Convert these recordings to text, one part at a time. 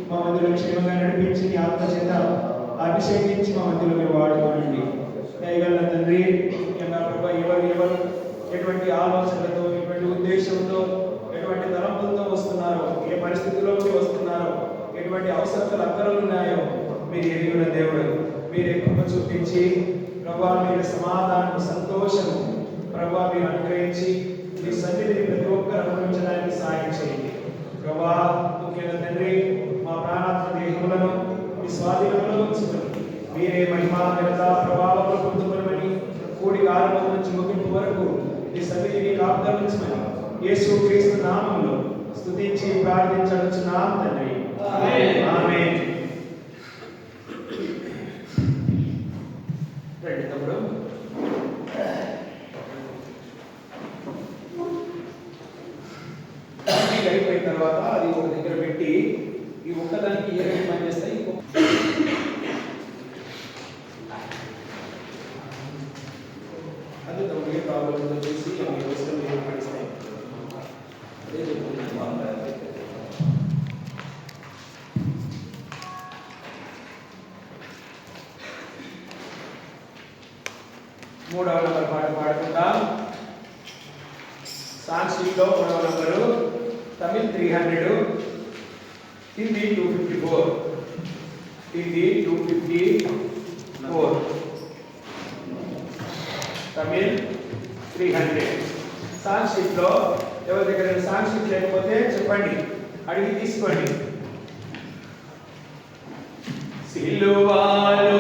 మా మధ్యలో క్షేమంగా నడిపించి నీ ఆత్మ చేత అభిషేకించి మా మధ్యలో మీరు వాడుకోనండి. దయగల తండ్రి, ముఖ్యంగా ప్రభా ఎవరు ఎటువంటి ఆలోచనలతో, ఎటువంటి ఉద్దేశంతో, ఎటువంటి తలంపులతో వస్తున్నారో, ఏ పరిస్థితుల్లోకి వస్తున్నారో, ఎటువంటి అవసరాలు అక్కరలు ఉన్నాయో మీరు ఎరిగిన దేవుడు. మీరు ఎక్కువ చూపించి ప్రభా మీరు సమాధానం, సంతోషము ప్రభా మీరు అనుగ్రహించి మీ సన్నిధిని ప్రతి ఒక్కరు అనుభవించడానికి సహాయం చేయండి ప్రభా. ముఖ్యంగా తండ్రి, మా ప్రాణాత్మ దేహములను మీ స్వాధీనంలో ఉంచుకుని మీరే మహిమా ఘనత ప్రభావంలో పొందుకోమని కూడి ఆరంభం నుంచి ముగింపు వరకు మీ సన్నిధిని కాపుదలించమని యేసు క్రీస్తు నామములో స్తుతించి ప్రార్థించడుచున్నాం తండ్రి. ఆమేన్. రండి తమ్ముడు. అయిపోయిన తర్వాత అది ఒక దగ్గర పెట్టి ఈ ఒక్కదానికి ఏ రకం పని చేస్తాయి. అదే తమ్ముడు ఏ ప్రాబ్లం ఉందో చూసి అవి వస్తువులు ఏం పడిస్తాయి. అదే చెప్తున్నాను. మూడవ నంబర్ పాట పాడుకుంటాం. సాంస్క్రిట్లో మూడవ నంబరు, తమిళ్ 300, హిందీ 254, హిందీ 254, తమిళ్ 300. సాంస్క్రిట్లో ఎవరి దగ్గర సాంస్క్రిట్ లేకపోతే చెప్పండి, అడిగి తీసుకోండి. సిలువాలో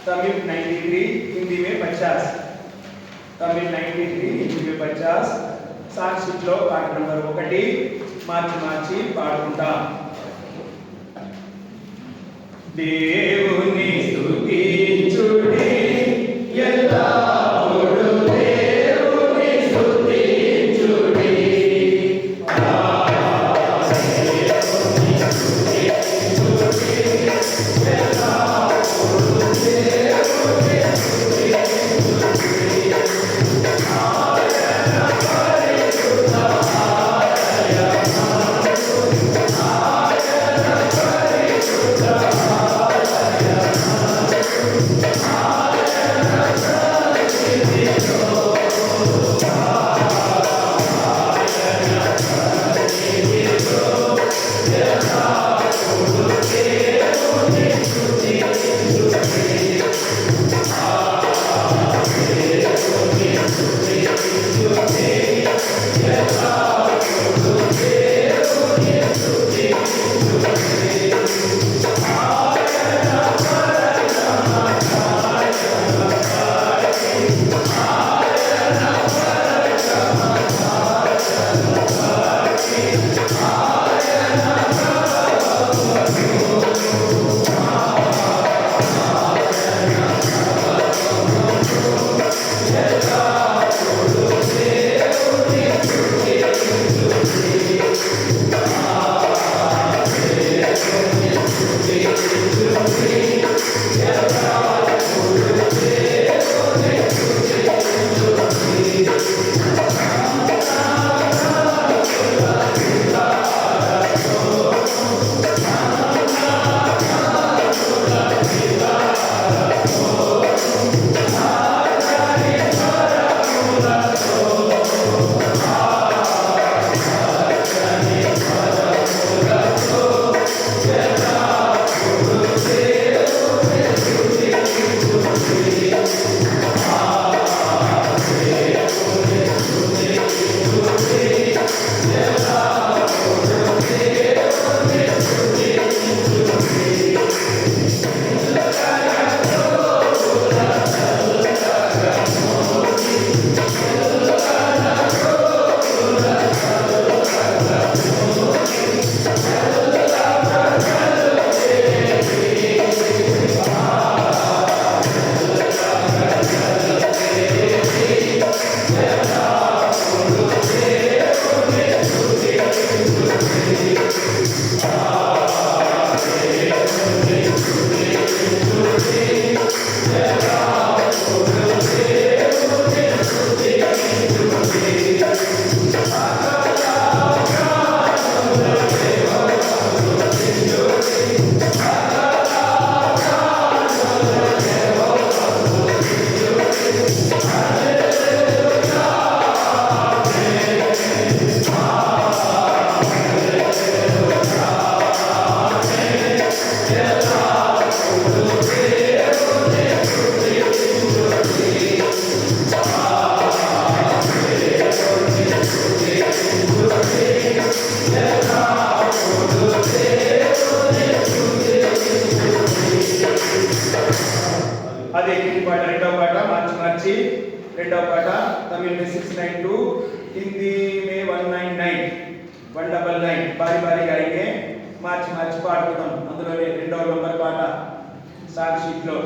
तमिल 93, हिंदी में 50। तमिल 93, हिंदी में 50। సాంస్కృతిలో పాట నంబర్ 1 మార్చి పాడుకుంటా. దేవుని స్తుతించుడి ఎల్లప్పుడూ దేవుని స్తుతించుడి Hallelujah. అదే హిందీ పాట రెండవ పాట మార్చి రెండవ పాట తమిళ में 692 हिंदी में 199 बारी बारी गाएंगे మార్చి పాడుకుందాం అందులోనే రెండవ నంబర్ పాట సాంగ్ షీట్ లో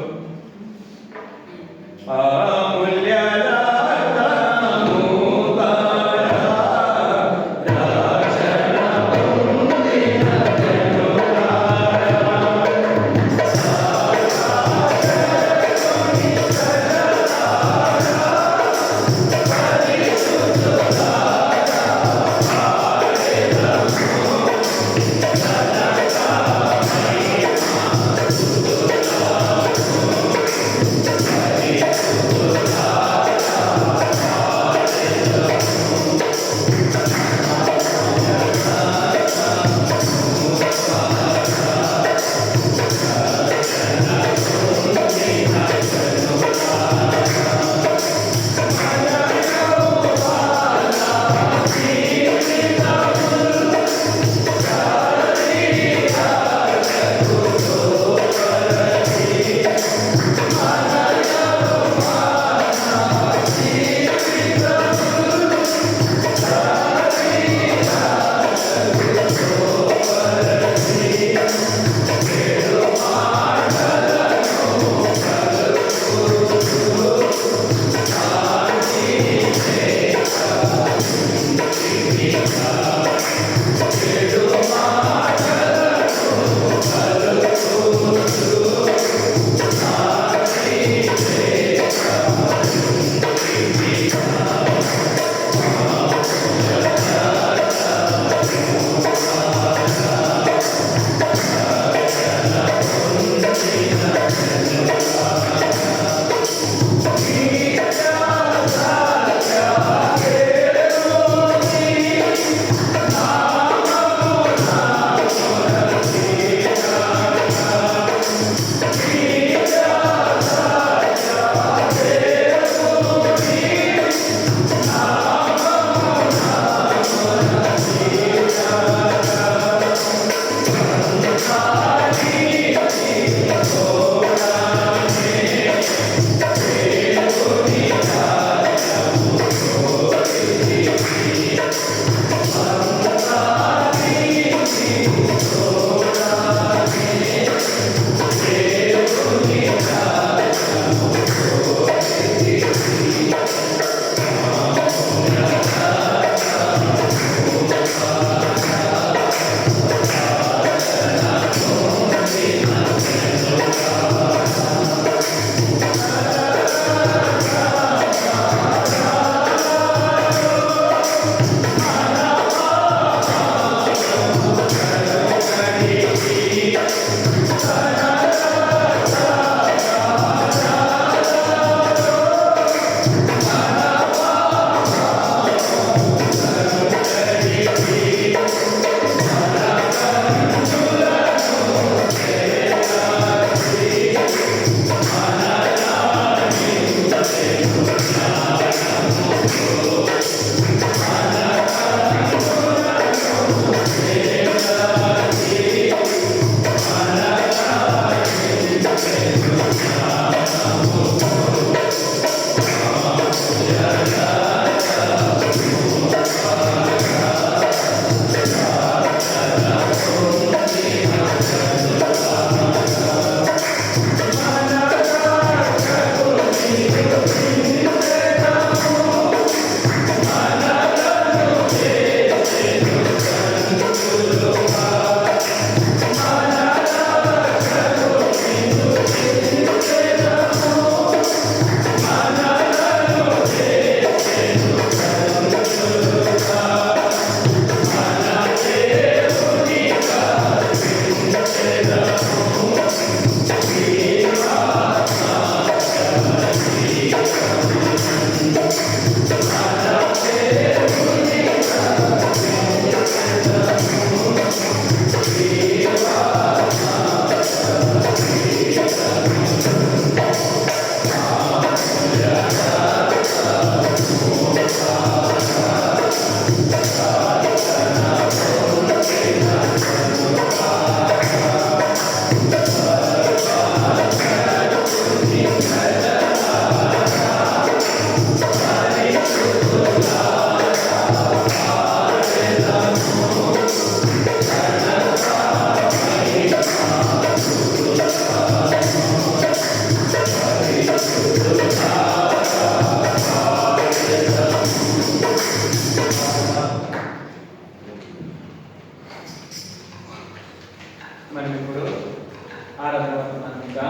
ఆరాధన వర్తమానంగా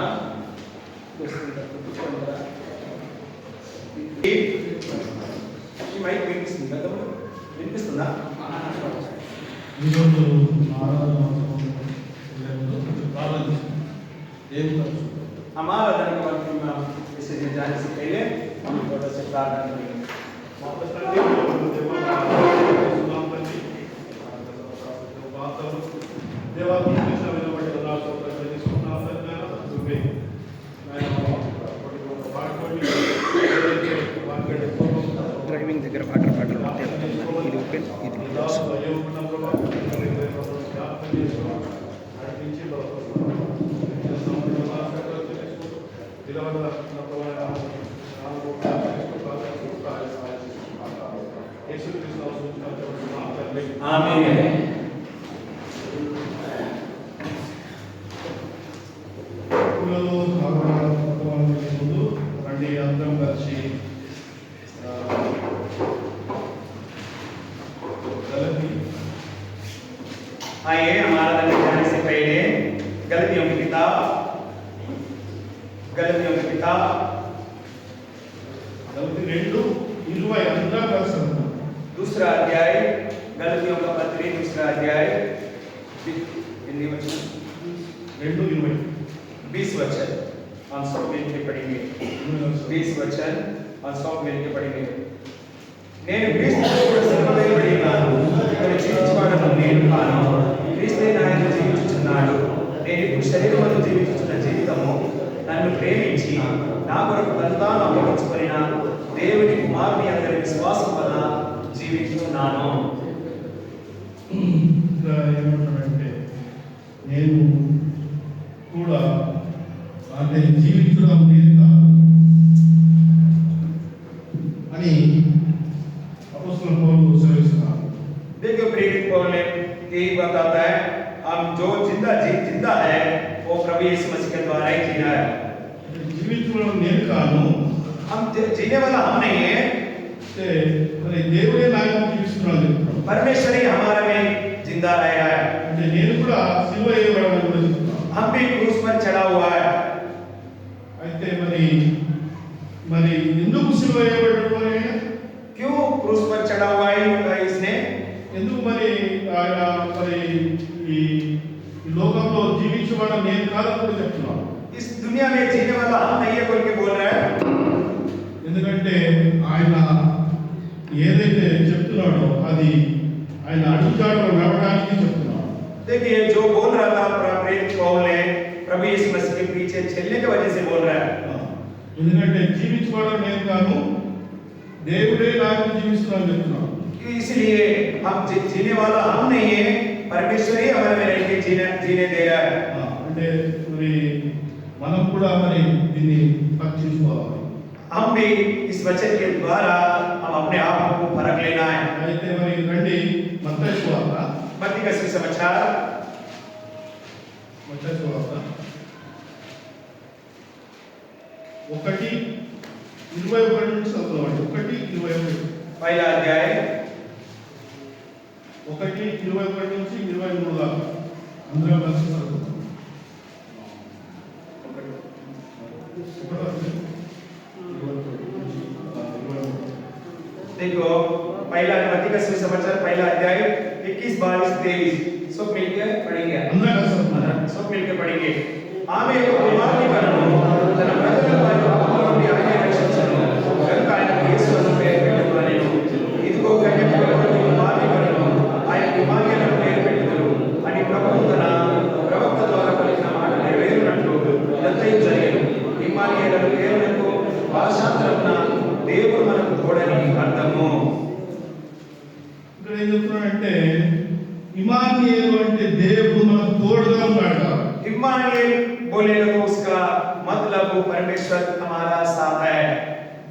ఈ మైక్ వినిపిస్తుంది కదా, వినిపిస్తుందా? ఈరోజు ఆరాధన हमारा धन के वक्त में इसे जाने से पहले हम थोड़ा से प्रार्थना करेंगे। డ్రైవింగ్ దగ్గర వాటర్ బాటిల్ ఇది ఓపెన్ ఇది క్లోజ్. आमीन। రండి అందరం కలిసి आइए हमारा धन जाने से पहले गलतियों की किताब గలతీ 2:20 అందరం కలిసి दूसरा अध्याय गलतियों का पत्री दूसरा अध्याय हिंदी वचन 2:20 20 वचन हम सब मिलकर पढ़ेंगे। 20 वचन हम सब मिलकर पढ़ेंगे। నేను క్రీస్తుతో కూడా సిలువవేయబడి ఉన్నాను, ఇక్కడ జీవించువాడను నేను కాను, క్రీస్తే నాయన జీవించుచున్నాడు. నేను ఇప్పుడు శరీరమందు జీవించుచున్న జీవితము నన్ను ప్రేమించి నా కొరకు తను తాను అప్పగించుకొనిన దేవుని కుమారుని అందరి విశ్వాసం వలన జీవిస్తున్నాను. ఏమంటాడంటే నేను కూడా అంటే జీవించడం లేదు కాదు అని అపోస్తలుల పౌలు సెలవిస్తున్నారు. देखिए प्रेरित पौल ने यही बताता है, हम जो जिंदा है वो प्रभु यीशु मसीह के द्वारा ही जीना है। జీవించడం నేను కాను, हम जीने वाला हम नहीं है, అంటే మరి దేవుడే నాయన జీవిస్తున్నాడు. परमेश्वर ही हमारे में जिंदा रह रहा है। అంటే నేను కూడా సిలువ వేయబడాలని కూడా చెప్తున్నాను. हम भी क्रूस पर चढ़ा हुआ है। అయితే మరి ఎందుకు సిలువ వేయబడ్డాడు ఆయన? क्यों क्रूस पर चढ़ा हुआ है इसने? ఎందుకు మరి ఆయన మరి ఈ లోకంలో జీవించబడ నేను కాదని కూడా చెప్తున్నాను. इस दुनिया में जीने वाला हम नहीं है बोल के बोल रहा है। ఎందుకంటే ఆయన ఏదైతే చెప్తున్నాడో అది ఆయన అడుగుజాడలో నడవడానికి చెప్తున్నాడు. देखिए जो बोल रहा था प्रेरित पौल ने प्रभु यीशु मसीह के पीछे चलने की वजह से बोल रहा है। ఎందుకంటే జీవించబడం నేను కాను, దేవుడే నాకు జీవిస్తున్నాను చెప్తున్నాను. इसलिए हम जीने वाला हम नहीं है, परमेश्वर ही हमारे में रह के जीने दे रहा है। అంటే మరి మనం కూడా మరి దీన్ని పరీక్షించుకోవాలి. हम भी इस वचन के द्वारा हम अपने आप को परख लेना है। అయితే మరి రండి మత్తయి సువార్త मत्ती का सुसमाचार 1:21 నుంచి చదువుకోండి. 1:21 पहला अध्याय 1:21 నుంచి 23 దాకా అందరం కలిసి చదువుకుందాం. देखो पहला मत्ती का सुसमाचार पहला अध्याय 21, 22, 23 सब मिलकर पढ़ेंगे। అందరం కలిసి చదువుకుందాం. सब मिलकर पढ़ेंगे। ఆమె కుమారుని కనును తన ప్రజల వారి ఆమె రక్షించును కనుక ఆయనకు యేసు అను పేరు పెట్టుకొనెను. ఇదిగో కన్యక గర్భవతి కుమారుని కనును ఆయన కుమార్తె అను పేరు పెట్టుదురు అని ప్రభువు తన ప్రవక్త ద్వారా పలికిన మాట నెరవేరునట్లు ఇదంతయు జరిగెను. ఇమ్మానుయేలు అను పేరునకు భాషాంతరమున దేవుడు మనకు తోడని అర్థము. ఇక్కడ ఏం చెప్తున్నాడంటే ఇమ్మానుయేలు అంటే దేవుడు మనకు తోడుగా ఉన్నాడు. इम्मानुएल बोलेगा तो उसका मतलब परमेश्वर हमारा साथ है।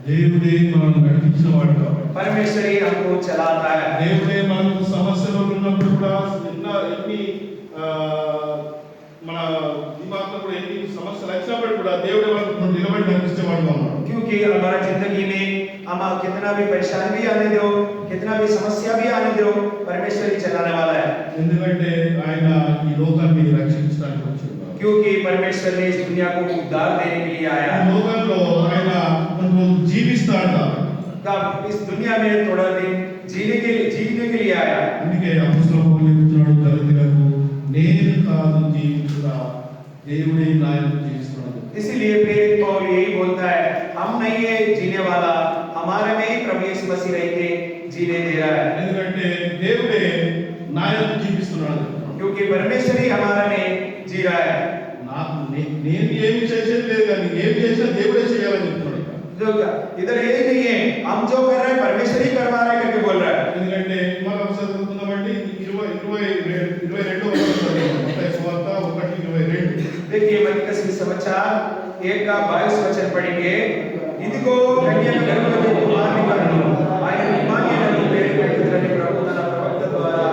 దేవుడే మనల్ని నడిపించినవాడు కాబట్టి परमेश्वर ही हमको चलाता है। దేవుడే మనకు సమస్యలు ఉన్నప్పుడు కూడా ఎన్ని మన దిమాగ్లో కూడా ఎన్ని సమస్యలు వచ్చినప్పుడు కూడా దేవుడే మనకు నిలబడి నడిపించేవాడు ఉన్నాడు. क्योंकि हमारा जिंदगी में हम कितना भी परेशानी भी आने दो, कितना भी समस्या भी आने दो, परमेश्वर ही चलाने वाला है। ఎందుకంటే ఆయన ఈ లోకాన్ని రక్షించడానికి వచ్చాడు. क्योंकि परमेश्वर ने इस दुनिया को उद्धार देने के लिए ఈ आया। లోకంలో ఆయన మనకు జీవిస్తాడు కాబట్టి तब इस दुनिया में थोड़ा दिन जीने के लिए आया। అందుకే అపోస్తలుడు పౌలు చెప్తున్నాడు కొరింథీయులకు, నేను కాదు జీవించుట, దేవుడే నాయన జీవిస్తున్నాడు। इसीलिए प्रेरित पौल यही बोलता है, हम नहीं है जीने वाला, हमारे में ही प्रभु यीशु मसीह रह के जीने दे रहा है। ఎందుకంటే దేవుడే నాయన జీవిస్తున్నాడు। क्योंकि परमेश्वर ही हमारे में जी रहा है। నేను ఏమి చేసేది లేదు, కానీ ఏమి చేసినా దేవుడే చేయాలని చెప్తున్నాడు। जो इधर ये नहीं है हम जो कर रहे हैं परमेश्वर ही करवा रहा है करके बोल रहा है। ఎందుకంటే మనం చదువుకుందామండి 22 మత్తయి సువార్త 1:22। देखिए मत्ती का सुसमाचार 1 का 22 वचन पढ़ेंगे। इदिगो कन्या गर्भवती कुमारुని కనును, ఆయన ఇమ్మానుయేలు పేరు పెట్టుటని ప్రభు తన ప్రవక్త ద్వారా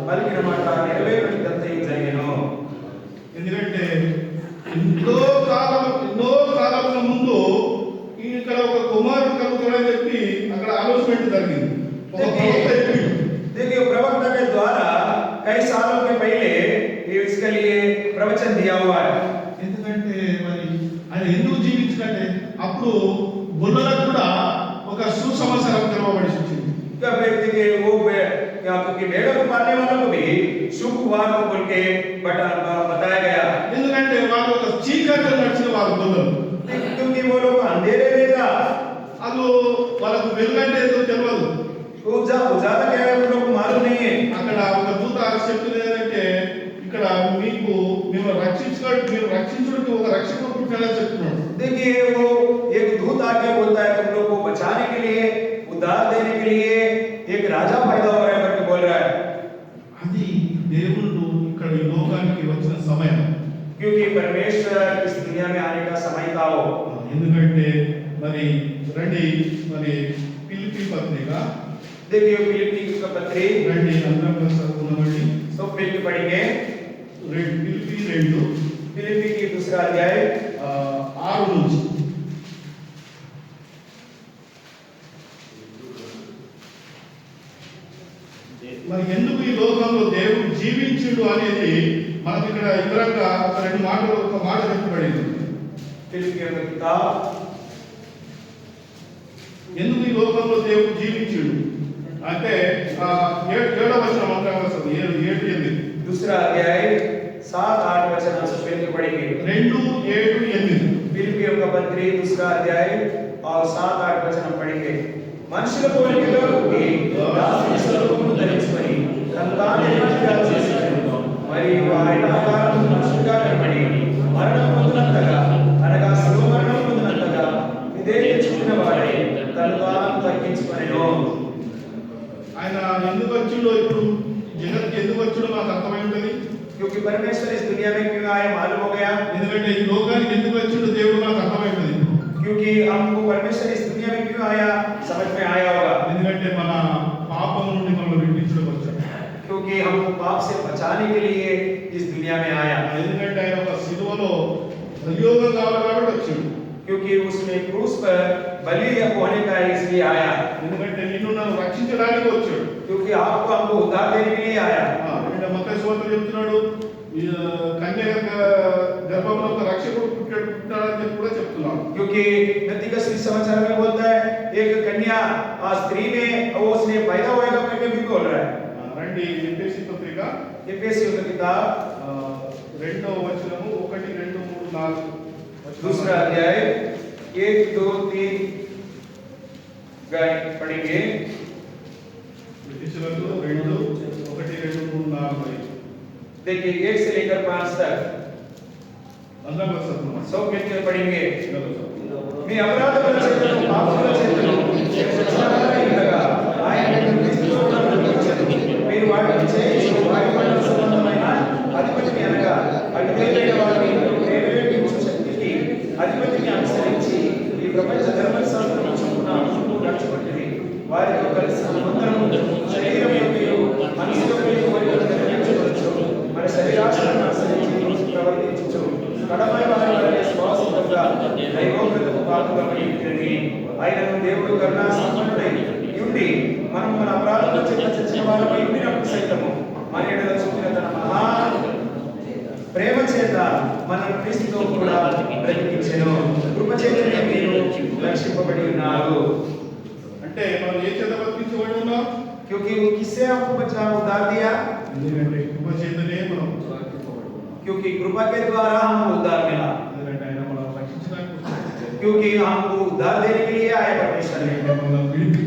పలికిన మాట నెరవేరుటంతయు జరిగెను। ఎందుకంటే ఎన్నో కాలముల ముందు ఇక్కడ ఒక కుమారుడు కలుగుతాడని చెప్పి అక్కడ అనౌన్స్మెంట్ జరిగింది। ఒక ప్రవక్త చెప్పిండు। देखिए प्रवक्ता के द्वारा कई सालों के पहले इसके लिए प्रवचन दिया हुआ है। ఎందుకంటే మరి ఆయన ఎందుకు జీవించాలంటే అప్పుడు గొల్లలకు కూడా ఒక సుసమాచారం తెలవబడి వచ్చింది। क्या व्यक्ति के वो आपके भेड़ों को पालने वालों को भी शुभ हुआ को बोल के बताया गया। ఎందుకంటే వాళ్ళు ఒక చీకట్లో నడిచిన వాళ్ళు గొల్లలు। क्योंकि वो लोग अंधेरे में था, వాళ్ళు వాళ్ళకు వెలుగంటే ఏదో తెలియదు। उजाला क्या है उन लोग को मालूम नहीं है। అక్కడ ఒక దూత చెప్తుంది ఏంటంటే ఇక్కడ మేము రక్షించడానికి ఒక రక్షకుడు పుట్టాడని చెప్తున్నాడు। देखिए वो एक दूत आके बोलता है तुम लोग को बचाने के लिए, उद्धार देने के लिए एक राजा पैदा हो रहा है करके बोल रहा है। అది దేవుడు ఇక్కడ ఈ లోకానికి వచ్చిన సమయం। क्योंकि परमेश्वर इस दुनिया में आने का समय था वो। ఎందుకంటే మరి రండి మరి ఫిలిప్పీ పత్రిక, देखिए फिलिप्पी का पत्री రండి అందరం కలిసి చదువుకుందామండి। सब मिलकर पढ़ेंगे। ఫిలిప్పీ 2 फिलिप्पी की दूसरा अध्याय 6 నుంచి। మరి ఎందుకు ఈ లోకంలో దేవుడు జీవించుడు అనేది మనకి ఇక్కడ ఇతరంగా ఒక మాట చెప్పబడింది। फिलिप्पियों का किताब ఎందుకు ఈ లోకంలో దేవుడు జీవించుడు అంటే 7వ వచనం అంతా వస్తుంది। 7-8 दूसरा अध्याय 7-8 वचन हम सब मिलकर पढ़ेंगे। 2-7-8 फिलिप्पियों का पत्री दूसरा अध्याय और 7-8 वचन हम पढ़ेंगे। మనుషుల పోలికలో పుట్టి దాసుని స్వరూపమును ధరించుకొని తనతానే మనిషిగా చేసుకొనెను। మరియు ఆయన ఆకారము మనుషుడిగా కనబడి మరణం పొందినంతగా, అనగా శిలువ మరణం పొందినంతగా విధేయత చూపిన వాడై తను తాను తగ్గించుకొనెను। ఆయన ఎందుకు వచ్చిండో ఇప్పుడు జగత్కి ఎందుకు వచ్చిండో మనకు అర్థమై ఉంటుంది। क्योंकि परमेश्वर इस दुनिया में क्यों आया मालूम हो गया। ఎందుకంటే ఈ లోకానికి ఎందుకు వచ్చిండో దేవుడు మనకు అర్థమై ఉంటుంది। क्योंकि हमको परमेश्वर इस दुनिया में क्यों आया समझ में आया होगा। ఎందుకంటే మన పాపం నుండి మనల్ని విడిపించడానికి వచ్చాడు। क्योंकि हमको पाप से बचाने के लिए इस दुनिया में आया। ఎందుకంటే ఆయన ఒక శిలువలో బలియోగం కావాలి కాబట్టి వచ్చాడు। क्योंकि उसमें क्रूस पर बलि होने का इसलिए आया। ఎందుకంటే నిన్ను నన్ను రక్షించడానికి వచ్చాడు। क्योंकि आपको हमको उद्धार देने के लिए आया। అంటే మత్తయి సువార్త చెప్తున్నాడు కన్య గర్భంలో ఒక రక్షకుడు పుట్టాడని చెప్పి కూడా చెప్తున్నాడు। क्योंकि मत्ती का सुसमाचार में बोलता है एक कन्या स्त्री में वो उसने पैदा होएगा करके भी बोल रहा है। రండి ఎఫెసీ పత్రిక एफेसियों का किताब 2వ వచనము 1 2 3 4 दूसरा अध्याय 1 2 3 पढ़ेंगे। ఎఫెసీయులకు 2 1 2 3 4 देखिए 1 से लेकर 5 तक అందరం కలిసి చదువుదాం। सब मिलकर पढ़ेंगे। మీ అపరాధముల చేతను పాపముల చేతను శిక్షించబడగా ఆయన క్రీస్తులో బ్రతికించెను। మీరు వాటిని చేయించు వాయుమండల సంబంధమైన అధిపతిని అనగా అధిపతులైన వారిని ప్రేరేపించు శక్తికి అధిపతిని అనుసరించి ఈ ప్రపంచ ధర్మశాస్త్రము చొప్పున నడుచుకుంటుంది। వారితో కలిసి మనమందరము శరీరం యొక్కయు మనసు యొక్కయు కోరికలు నెరవేర్చవచ్చు, మన శరీరాశలను అనుసరించి ప్రవర్తించు కడమై వారి వలె శ్వాసముగా దైవోక్తకు పాత్రమై తిరిగి ఆయనను దేవుడు కరుణా సంపన్నుడై ఉండి మనం మన అపరాధముల చేత చచ్చిన వారమై ఉండినప్పుడు సైతము మన ఎడల చూపిన తన మహా ప్రేమ చేత మన క్రీస్తుతో కూడా బ్రతికించెను. కృప చేతనే మీరు రక్షింపబడి ఉన్నారు. అంటే మనం ఏ చేత బతికించబడి ఉన్నాం? क्योंकि वो किससे आपको बचा उद्धार दिया? ఎందుకంటే కృప చేతనే మనం రక్షింపబడి ఉన్నాం. क्योंकि कृपा के द्वारा हमको उद्धार मिला. ఎందుకంటే ఆయన మనం రక్షించడానికి వచ్చాడు. क्योंकि हमको उद्धार देने के लिए आए परमेश्वर ने.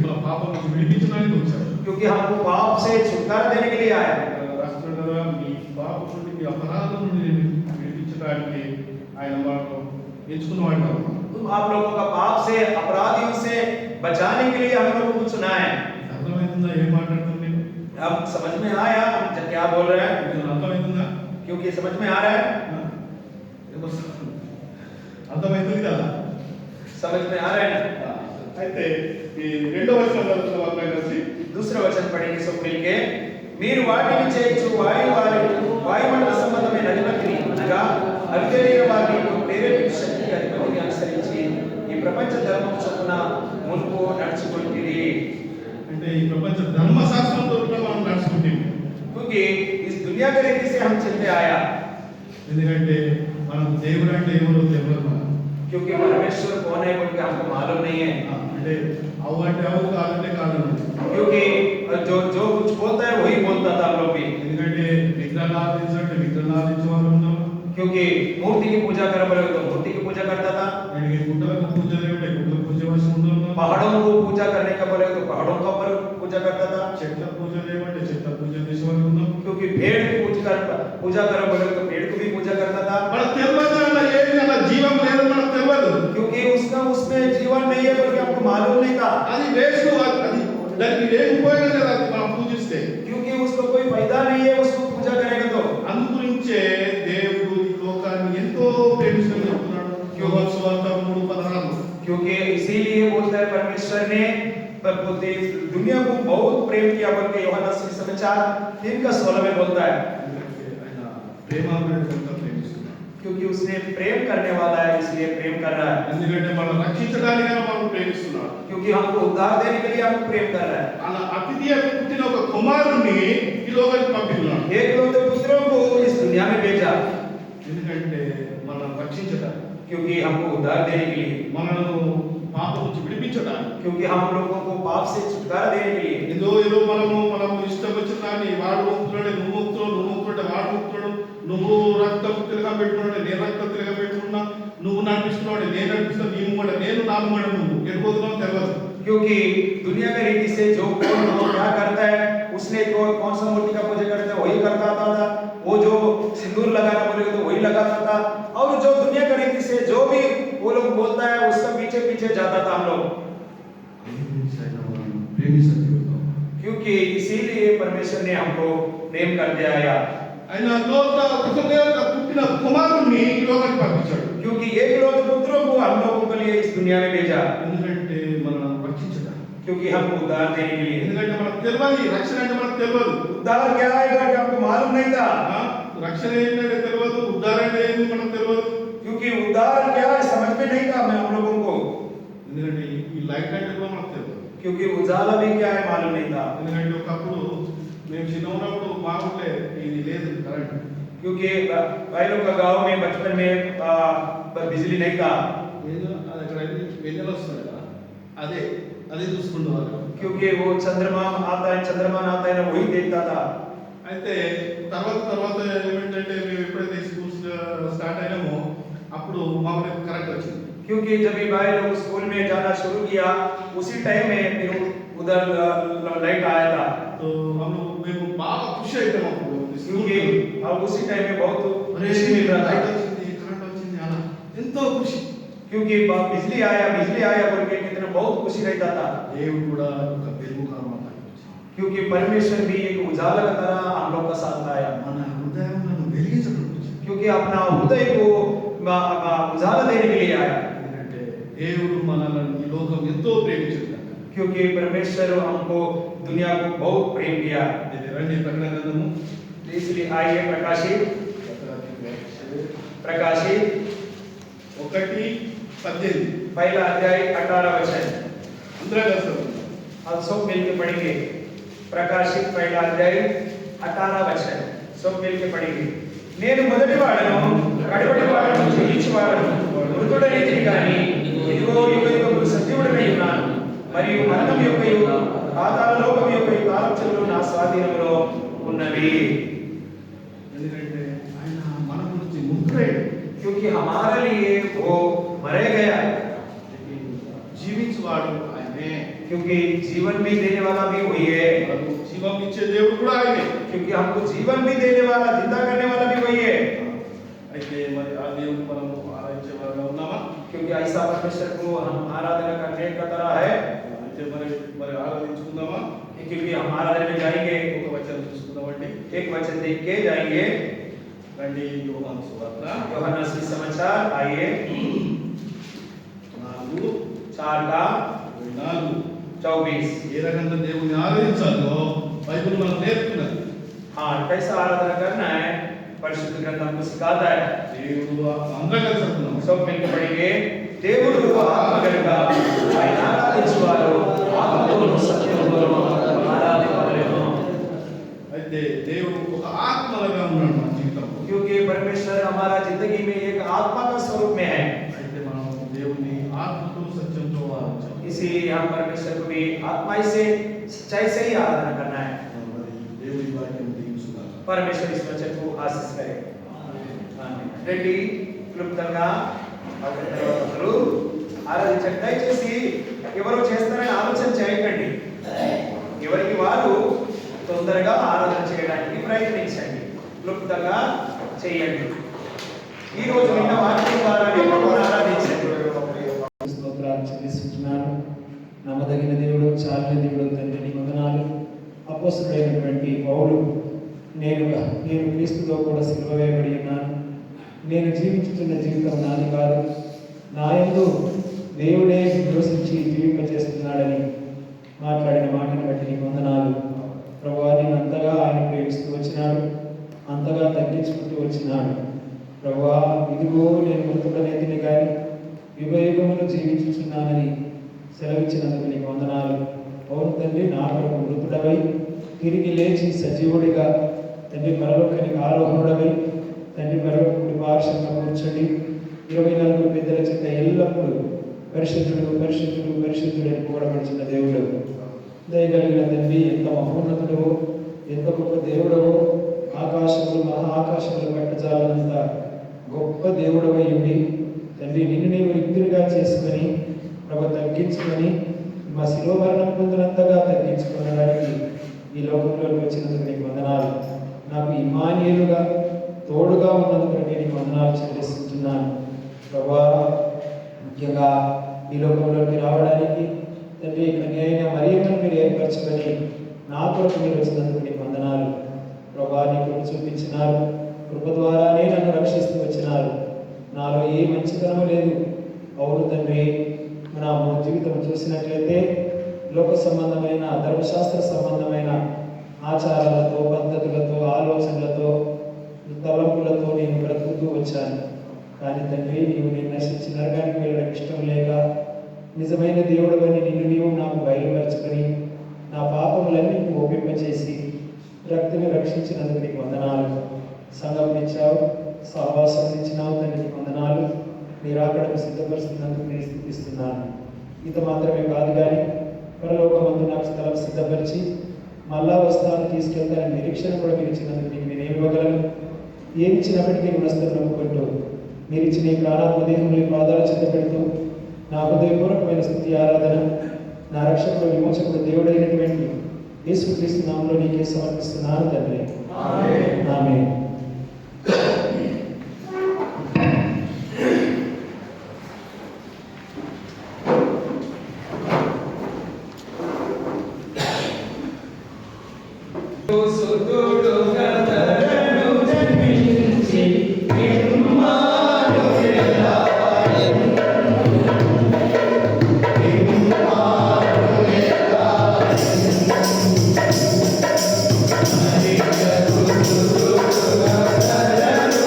మన పాపం నుంచి విడిపించడానికి వచ్చాడు. क्योंकि हमको पाप से छुटकारा देने के लिए आया. రాష్ట్రం కదా మీ పాపం నుండి మీ అపరాధం నుండి విడిపించడానికి ఆయన మనం ఎంచుకున్నవాడు కాదు. आप लोगों का पाप से अपराधियों से बचाने के लिए हम लोगों को चुना है. అర్థమవుతుందా ఏం మాట్లాడుతుంది? अब समझ में आया हम क्या बोल रहे हैं? అర్థమవుతుందా? क्योंकि समझ में आ रहा है. అర్థమవుతుంది కదా? समझ में आ रहा है ना? అయితే ఈ రెండో వచనం చదువుతాం కలిసి. दूसरा वचन पढ़ेंगे सब मिलके. మీరు వాటిని చేయొచ్చు వాయుమండల సంబంధమైన అధిపతిని అనగా అవిధేయ వారిని ప్రేరేపించే శక్తి అధిపతిని అనుసరించి ఈ ప్రపంచ ధర్మం చొప్పున మునుపు నడుచుకుంటుంది. అంటే ఈ ప్రపంచ ధర్మశాస్త్రంతో కూడా మనం నడుచుకుంటాం. क्योंकि इस दुनिया के रीति से हम चलते आया. ఎందుకంటే మనం దేవుడు అంటే ఎవరో తెలియదు మనకు. क्योंकि परमेश्वर कौन है बोल के हमको मालूम नहीं है. అంటే అవు అంటే అవు కాదంటే కాదు. क्योंकि जो कुछ बोलता है वही बोलता था हम लोग भी. ఎందుకంటే విగ్రహారాధించే వాళ్ళు ఉన్నాం. क्योंकि मूर्ति की पूजा कर बोले तो मूर्ति की पूजा करता था. గుట్టలకు పూజలు ఏమిటి? గుట్టల పూజ వలసి ఉన్నాం. पहाड़ों को पूजा करने का बोले तो पहाड़ों का ऊपर पूजा करता था. చెట్ల పూజలు ఏమంటే చెట్ల పూజ చేసే వాళ్ళు ఉన్నాం. क्योंकि पेड़ की पूजा करो बोले तो पेड़ को भी पूजा करता था. మనకు తెలియదు అలా ఏమి అలా జీవం లేదు మనకు తెలియదు. क्योंकि उसमें जीवन नहीं है बोल के हमको मालूम नहीं था. అది వేస్ట్. అది దానికి ఏం ఉపయోగం లేదు అది మనం పూజిస్తే. क्योंकि उसको कोई फायदा नहीं है उसको पूजा करेगा तो. అందుగురించే దేవుడు ఈ లోకాన్ని ఎంతో ప్రేమిస్తూ చెప్తున్నాడు. యోహాను సువార్త 3:16. क्योंकि इसीलिए बोलता है परमेश्वर ने दुनिया को बहुत प्रेम किया बोल के यूहन्ना सुसमाचार 3:16 में बोलता है. क्योंकि उसने प्रेम करने वाला है इसलिए प्रेम कर रहा है. ఎందుకంటే మనం రక్షించడానికైనా మనం ప్రేమిస్తున్నాడు. क्योंकि हमको उद्धार देने के लिए हमको प्रेम कर रहा है. అలా అతిథిగా పుట్టిన ఒక కుమారుణ్ణి ఈ లోకానికి పంపిస్తున్నాడు. एकलौते पुत्रों को इस दुनिया में भेजा. ఎందుకంటే మనం రక్షించడానికి. क्योंकि हमको उद्धार देने के लिए. మనల్ని పాపం నుంచి విడిపించడానికి. क्योंकि हम लोगों को पाप से छुटकारा देने के लिए. ఏదో మనము ఇష్టం వచ్చిన దాన్ని వాడు ముక్తున్నాడు, నువ్వు ముక్తున్నాడు, వాడు ముక్తున్నాడు, నువ్వు రక్తం తిరగా పెట్టుకున్నాడు, నేను రక్తం తిరగా పెట్టుకున్నా, నువ్వు నడిపిస్తున్నాడు, నేను నడిపిస్తున్నా, నీ ముంగడ నేను నా ముంగడ నువ్వు ఎడిపోతున్నావు తెలియదు. क्योंकि दुनिया के रीति से जो क्या करता है उसने कौन सा मूर्ति का पूजा करता है वही करता था. वो जो सिंदूर लगाना बोलेगा तो वही लगाता था. और जो दुनिया के रीति से जो भी वो लोग बोलता है उसका पीछे पीछे जाता था हम लोग. क्योंकि इसीलिए परमेश्वर ने हमको प्रेम करते आया. ఆయన లోక పుట్టిన కుమారుణ్ణి ఈ లోకానికి పంపించాడు. क्योंकि एकलौते पुत्रों को हम लोगों के लिए इस दुनिया में भेजा. ఎందుకంటే మనం రక్షించడానికి. क्योंकि हमको उद्धार देने के लिए. ఎందుకంటే మనకు తెలియదు రక్షణ అంటే మనకు తెలియదు. उद्धार क्या है कि हमको मालूम नहीं था. రక్షణ ఏంటంటే తెలియదు, ఉద్ధారం అంటే ఏంటి మనకు తెలియదు. क्योंकि उद्धार क्या है समझ में नहीं था हम लोगों को. ఎందుకంటే ఈ లైట్ అంటే కూడా మనకు తెలియదు. क्योंकि उजाला भी क्या है मालूम नहीं था. ఎందుకంటే ఒకప్పుడు మేము చిన్న ఉన్నప్పుడు బాగుంటే ఇది లేదు కరెంట్. क्योंकि भाई लोग का गांव में बचपन में बिजली नहीं था. ఏదో అది అక్కడ వెన్నెల వస్తుంది కదా, అదే చూసుకుంటారు. क्योंकि वो चंद्रमा आता है ना वही देखता था. అయితే తర్వాత ఏమిటంటే మేము ఎప్పుడైతే స్కూల్ స్టార్ట్ అయినామో అప్పుడు మాకు కరెంట్ వచ్చింది. क्योंकि जब भी भाई लोग स्कूल में जाना शुरू किया उसी टाइम में फिर उधर लाइट आया था. तो हम लोग మేము బాగా ఖుషి అయిపోయాం అప్పుడు. क्योंकि अब उसी टाइम में बहुत खुशी मिल रहा था. కరెంట్ వచ్చింది అలా ఎంతో ఖుషి. क्योंकि बिजली आया बोल के कितना बहुत खुशी रहता था. దేవుడు కూడా ఒక వెలుగు కారణం. क्योंकि परमेश्वर भी एक उजाला की तरह हम लोग का साथ आया. మన హృదయాలను వెలిగించడం. क्योंकि अपना हृदय को उजाला देने के लिए आया. ఎందుకంటే దేవుడు మనల్ని ఈ లోకం ఎంతో ప్రేమించాడు. क्योंकि परमेश्वर हमको दुनिया को बहुत प्रेम किया. రండి ప్రకటన గ్రంథము. इसलिए आइए प्रकाशित 1:18 पहला अध्याय 18 वचन. అందరూ కలిసి अब सब मिलकर पढ़ेंगे. प्रकाशित पहला अध्याय 18 वचन सब मिलकर पढ़ेंगे. నేను మొదటి వాడను కడపటి వాడను జయించువాడను మృతుడనేది కానీ ఇదిగో యుగ యుగములు సజీవుడనై ఉన్నాను మరియు మరణం యొక్క పాతాళ లోకం యొక్క కాలచలు నా స్వాధీనంలో ఉన్నవి. ఎందుకంటే ఆయన మన గురించి ముద్రయ్యాడు. क्योंकि हमारे लिए वो मरे गया, జీవించువాడు ఆయనే. क्योंकि जीवन भी देने वाला भी वही है, మనకు జీవం ఇచ్చే దేవుడు కూడా ఆయనే. क्योंकि हमको जीवन भी देने वाला जिंदा करने वाला भी वही है. అయితే మరి ఆ దేవుడు మనం ఆరాధించే వారుగా ఉన్నామా? क्योंकि ऐसा परमेश्वर को हम आराधना करने का तरह है. అయితే మరి ఆరాధించుకుందామా? क्योंकि हम आराधना में जाएंगे, ఒక వచనం చూసుకుందామండి. एक वचन देख के जाएंगे. రండి యోహాను సువార్త యోహాను सुसमाचार आइए 4:24. ఏ రకంగా దేవుని ఆరాధించాలో బైబిల్ మనకు నేర్పుతున్నది. हाँ, कैसा आराधना करना है परिशुद्ध ग्रंथ हमको सिखाता है. దేవుడు అందరం కలిసి అనుకున్నాం. सब मिलकर पढ़ेंगे. దేవుడు ఆత్మ కనుక ఆయన ఆరాధించువారు ఆత్మతోను సత్యముతోను ఆరాధింపవలెను. అయితే దేవుడు ఒక ఆత్మలాగా ఉన్నాడు మన జీవితంలో. क्योंकि परमेश्वर हमारा जिंदगी में एक आत्मा का स्वरूप में है, అయితే మనం దేవుని ఆత్మతో సత్యంతో ఆరాధించాలి. इसीलिए हम परमेश्वर को भी आत्मा से सच्चाई से ही आराधना करना है. మరి దేవుని వాక్యం దీవించుగాక. परमेश्वर इस वचन को आशीष करे. ఆమేన్. రెడ్డి క్లుప్తంగా ఒకరి తర్వాత ఒకరు ఆరాధించండి. దయచేసి ఎవరో చేస్తారని ఆలోచన చేయకండి. ఎవరికి వారు తొందరగా ఆరాధన చేయడానికి ప్రయత్నించండి, క్లుప్తంగా చేయండి. ఈ రోజు నిన్న వాక్యం ద్వారా ప్రభువును ఆరాధించండి. స్తోత్రాలు చెల్లిస్తున్నాను. నమ్మదగిన దేవుడు, చాలిన దేవుడు, తండ్రి నీ వందనాలు. అపోస్తలుడైనటువంటి పౌలు నేను క్రీస్తుతో కూడా సిలువ వేయబడి ఉన్నాను, నేను జీవించుతున్న జీవితం నాది కాదు, నా యందు దేవుడే నివసించి జీవింపజేస్తున్నాడని మాట్లాడిన మాటను బట్టి నీకు వందనాలు. ప్రభువా, నేను అంతగా ఆయన ప్రేమిస్తూ వచ్చినాడు, అంతగా తగ్గించుకుంటూ వచ్చినాడు. ప్రభువా, ఇదిగో నేను మృతుడనేతిని కానీ యుగ యుగములు జీవించుచున్నానని సెలవిచ్చినందుకు నీకు వందనాలు. అవును తండ్రి, నా కొరకు మృతుడవై తిరిగి లేచి సజీవుడిగా తండ్రి పరలోకానికి ఆరోహణుడవై తండ్రి పరలోక కుడి పార్శ్వంగా కూర్చొని 24 పెద్దల చేత ఎల్లప్పుడూ పరిశుద్ధుడు పరిశుద్ధుడు పరిశుద్ధుడు అని కూడబడుచున్న దేవుడు, దయగలిగిన తండ్రి, ఎంత మహోన్నతుడవో, ఎంత గొప్ప దేవుడవో, ఆకాశములు మహా ఆకాశములు పట్టజాలనంత గొప్ప దేవుడవై ఉండి తండ్రి, నిన్ను నీవు రిక్తుడిగా చేసుకొని ప్రభు తగ్గించుకొని మా శిరోమరణం పొందినంతగా తగ్గించుకోవడానికి ఈ లోకంలోకి వచ్చినందుకు నీకు వందనాలు. నాకు ఇమానియేలుగా తోడుగా ఉన్నందుకు నీకు వందనాలు చెల్లిస్తున్నాను. ప్రభా, ముఖ్యంగా ఈ లోకంలోకి రావడానికి తండ్రి కన్యైన మరియమ్మను మీరు ఏర్పరచుకొని నా కొరకు మీరు వచ్చినందుకు నీకు వందనాలు. ప్రభా, నీ కృప చూపించినారు, కృప ద్వారానే నన్ను రక్షిస్తూ వచ్చినారు. నాలో ఏ మంచితనము లేదు. అవును తండ్రి, మన జీవితం చూసినట్లయితే లోక సంబంధమైన ధర్మశాస్త్ర సంబంధమైన ఆచారాలతో, పద్ధతులతో, ఆలోచనలతో, తలంపులతో నేను బ్రతుకుతూ వచ్చాను. కానీ తండ్రి, నీవు నేను నశించి నరకానికి వెళ్ళడానికి ఇష్టం లేక నిజమైన దేవుడవని నిన్ను నీవు నాకు బయలుపరచుకొని నా పాపములన్నింటినీ ఒప్పింపచేసి రక్తిని రక్షించినందుకు నీకు వందనాలు. సంఘం ఇచ్చావు, సహవాసం ఇచ్చినావు తండ్రి, నీకు వందనాలు. మీరు అక్కడకు సిద్ధపరుస్తున్నందుకు నేను స్థుతిస్తున్నాను. ఇంత మాత్రమే కాదు కానీ పరలోకమందు నాకు స్థలం సిద్ధపరిచి మళ్ళా వస్తాను, తీసుకెళ్తానని నిరీక్షణ కూడా మీరు ఇచ్చినందుకు నీకు నేను ఏమి ఇవ్వగలను? ఏమి ఇచ్చినప్పటికీ రుణస్థులు నమ్ముకుంటూ మీరు ఇచ్చిన ఈ ప్రాణాత్మ దేహంలో పాదాలు చెంత పెడుతూ నా హృదయపూర్వకమైన స్తుతి ఆరాధన నా రక్షకుడు విమోచకుడు దేవుడైనటువంటి యేసుక్రీస్తు నామములో నీకే సమర్పిస్తున్నాను తండ్రి. ఆమేన్. Hare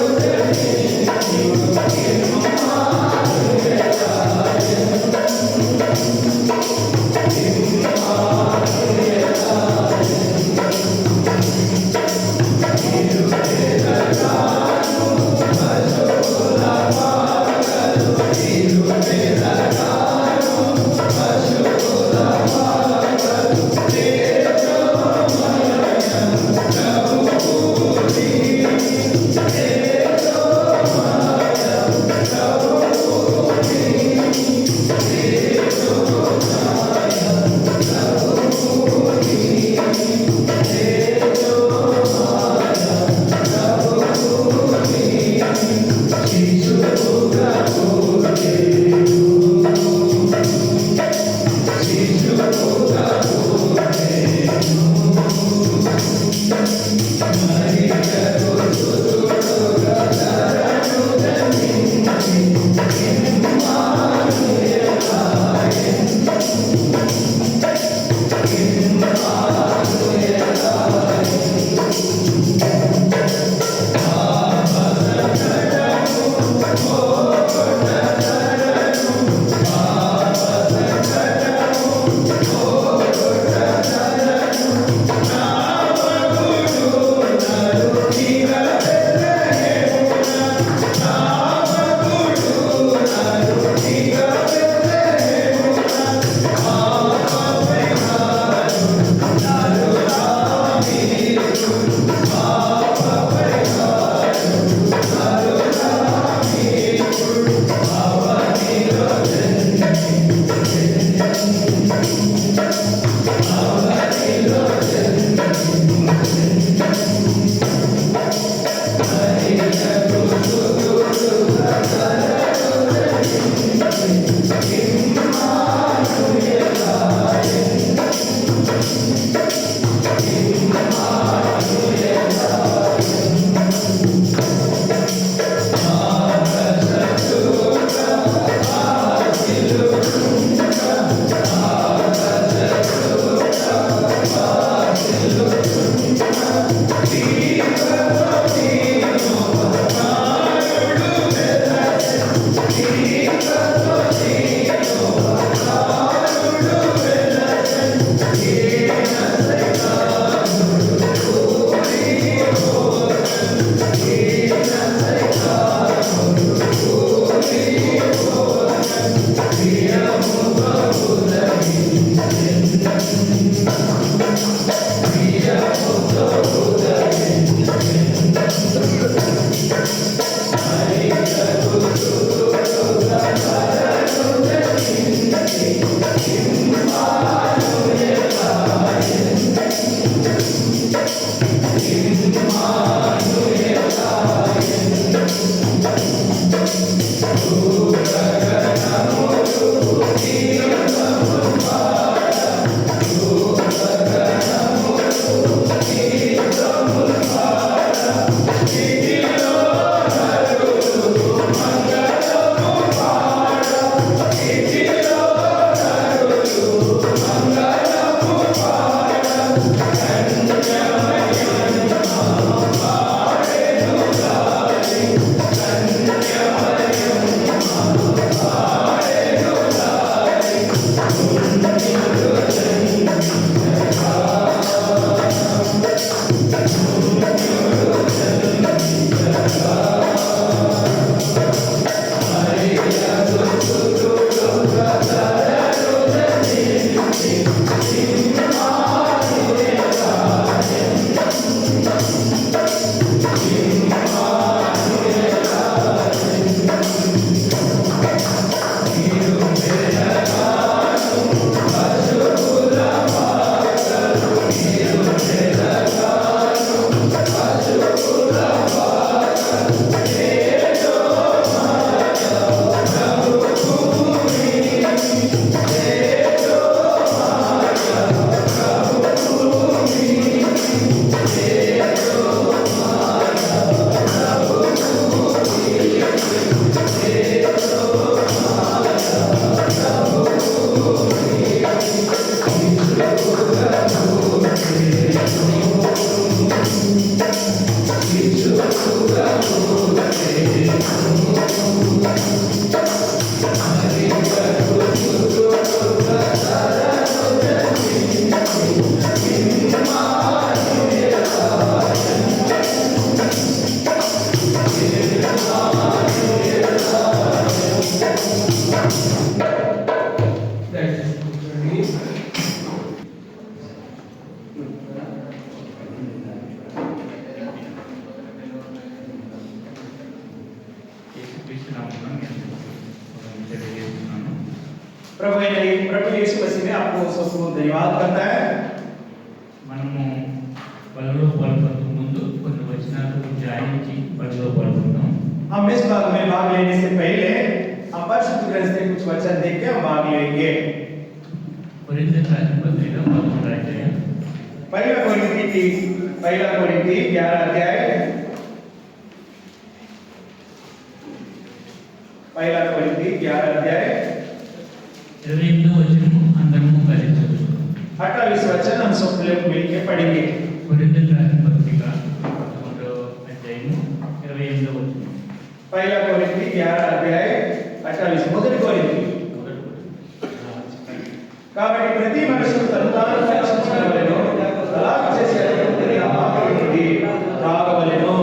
प्रभु यीशु मसीह में आपको बहुत धन्यवाद करता है। మనము బలలో పాల్గొనక ముందు కొన్ని వచనాలు ధ్యానించి బలలో పాల్గొందాం। हम इस भाग में भाग लेने से पहले हम परिशुद्ध ग्रंथ से कुछ वचन देख के हम भाग लेंगे। కొరింథీయులకు రాసిన పత్రిక 11వ అధ్యాయం पहला कोरिन्थी 11 अध्याय पहला कोरिन्थी 11 अध्याय 28వ వచనము అందరము కలిసి చదువుదాం। 28 वचन हम सब लोग मिलकर पढ़ेंगे। కొరింథీయులకు రాసిన పత్రిక 11వ అధ్యాయము 28వ వచనం। पहला कोरिन्थी 11 अध्याय 28 మొదటి కొరింథీ। కాబట్టి ప్రతి మనుషుడు తను తాను రక్షించుకొనవలెను, అలాగే చేసేటువంటి ఆత్మకి తాగవలెను।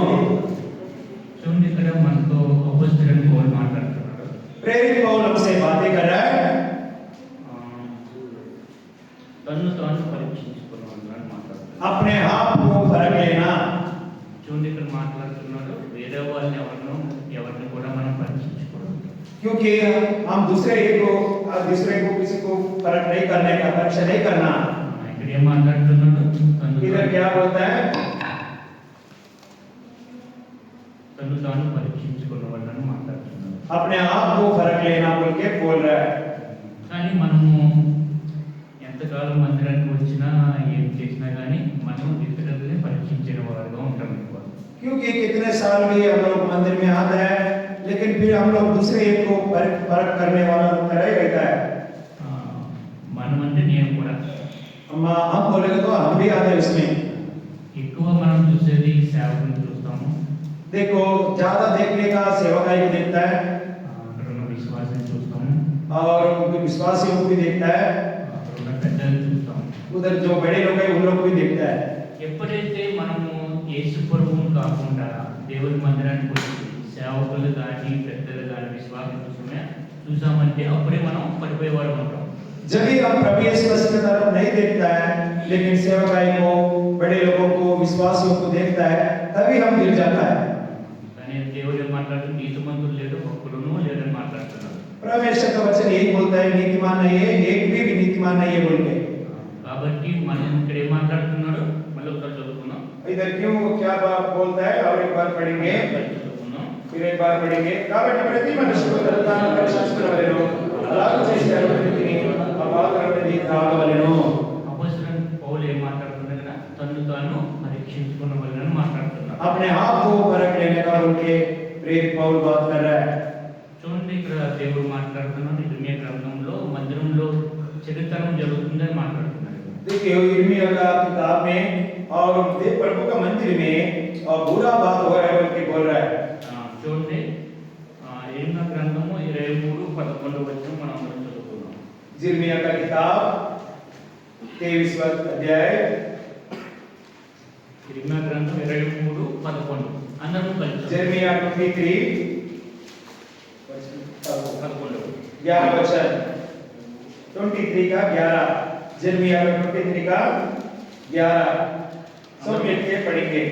చూడండి ఇక్కడ మనతో అపోస్తలుడైన పౌలు మాట్లాడుతున్నాడు। प्रेरित पौल हमसे बातें कर रहा है। తన్ను తాను పరీక్షించుకోవాలని మాట్లాడుతున్నాడు। अपने आप को परख लेना। చూడండి ఇక్కడ మాట్లాడుతున్నాడు వేరే వాళ్ళని ఎవరిని కూడా మనం పరీక్షించుకోవడం, क्योंकि हम दूसरे को किसी को परख नहीं करने का परीक्षा नहीं करना। ఇక్కడ ఏం మాట్లాడుతున్నాడు? इधर क्या बोलता है? తను తాను పరీక్షించుకున్న వాళ్ళని మాట్లాడుతున్నాడు। अपने आप को परख लेना बोल के बोल रहा है। కానీ మనము ఎంతకాలం మందిరానికి వచ్చినా ఏం చేసినా కానీ మనం ఇతరులని పరీక్షించిన వారుగా ఉంటాం ఎక్కువ। क्योंकि कितने साल भी हम लोग मंदिर में आते हैं, लेकिन फिर हम लोग दूसरे एक को परख करने वाला तरह ही रहता है। మనమంటే నేను కూడా हम बोलेंगे तो हम भी आते हैं उसमें। ఎక్కువ మనం చూసేది సేవకుని చూస్తాము, देखो ज्यादा देखने का सेवकाई को देखता है అక్కడ ఉన్న విశ్వాసాన్ని చూస్తాము, और उनके विश्वासियों को भी देखता है, అక్కడ ఉన్న పెద్దల్ని చూస్తాము। उधर जो बड़े लोग हैं उन लोग को भी देखता है। ఎప్పుడైతే మనము యేసు ప్రభువుని కాకుండా దేవుని మందిరానికి వచ్చి సేవకులు కానీ పెద్దలు కానీ విశ్వాసం చూసామంటే అప్పుడే మనం పడిపోయేవాడు ఉంటాం। जब भी हम प्रभु यीशु मसीह की तरफ नहीं देखता है, लेकिन सेवकाई को, बड़े लोगों को, विश्वासियों को देखता है, तभी हम गिर जाता है। కానీ దేవుడు మాట్లాడుతూ నీతిమంతులు లేడు భక్తులను లేదని మాట్లాడుతున్నాడు. परमेश्वर का वचन यही बोलता है, नीतिमान नहीं है, एक भी नीतिमान नहीं है बोल के। కాబట్టి మనం ఇక్కడ ఏం మాట్లాడుతున్నాడు మళ్ళీ ఒకసారి చదువుకున్నాం. इधर क्यों क्या बात बोलता है और एक बार पढ़ेंगे, చదువుకున్నాం. फिर एक बार पढ़ेंगे। కాబట్టి ప్రతి మనుషుడు తనను పరిశీలించుకొనవలెను, అలాగు చేశాడు ప్రతిని అపాత్రమైనది త్రాగవలెను. అపోస్తలుడైన పౌలు ఏం మాట్లాడుతున్నాడు కదా, తన్ను తాను పరీక్షించుకున్నవలెను మాట్లాడుతున్నాడు. अपने आप को परख लेने का बोल के प्रेरित पौल बात कर रहा है। చూడండి ఇక్కడ దేవుడు మాట్లాడుతున్నాడు. ఇర్మియా గ్రంథంలో మందిరంలో చరిత్రం జరుగుతుందని మాట్లాడుతున్నాడు. देखिए यिर्मयाह का किताब में और प्रभु का मंदिर में और बुरा बात हो रहा है बोल के बोल रहा है। చూడండి ఇర్మియా గ్రంథము 23:11 మనం అందరం చదువుకున్నాం. यिर्मयाह का किताब 23वां अध्याय, ఇర్మియా గ్రంథం 23:11 అందరం కలిసి यिर्मयाह 23 11 वचन 23 का 11, यिर्मयाह 23 का 11 सब मिलके पढ़ेंगे।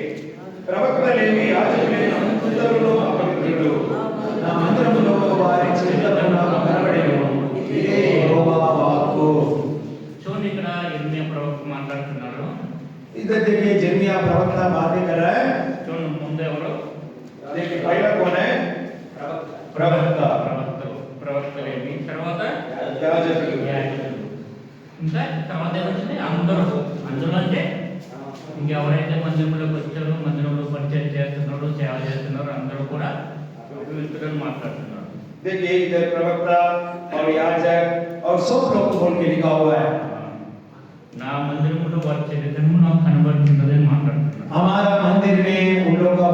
ప్రవక్తలేమి యాజకులేమి అందరూ అపవిత్రులు, నా మందిరములో వారి చేతులను నాకు కనబడెను, ఇదే యెహోవా వాక్కు। చూడండి ఇక్కడ ఇర్మియా ప్రవక్త మాట్లాడుతున్నాడు. इधर देखिए यिर्मयाह प्रवक्ता बातें कर रहा है। చూడండి ముందు ఎవరు देखिए पहला कौन है? प्रवक्ता। ప్రవక్తలేమి, తర్వాత యాజకులు। యాజకులు, ఇంకా తర్వాత ఏమొచ్చింది అందరూ అంటే ఇంకెవరైతే మందిరంలోకి వచ్చారో, మందిరంలో పరిచయం చేస్తున్నారో, సేవ చేస్తున్నారో అందరూ కూడా పవిత్రులని మాట్లాడుతున్నారు. देखिए इधर प्रवक्ता और याजक और सब लोग को बोल के लिखा हुआ है। నా మందిరంలో వారి చరిత్రను నాకు కనబడుతున్నదని మాట్లాడుతున్నారు. हमारा मंदिर में उन लोगों का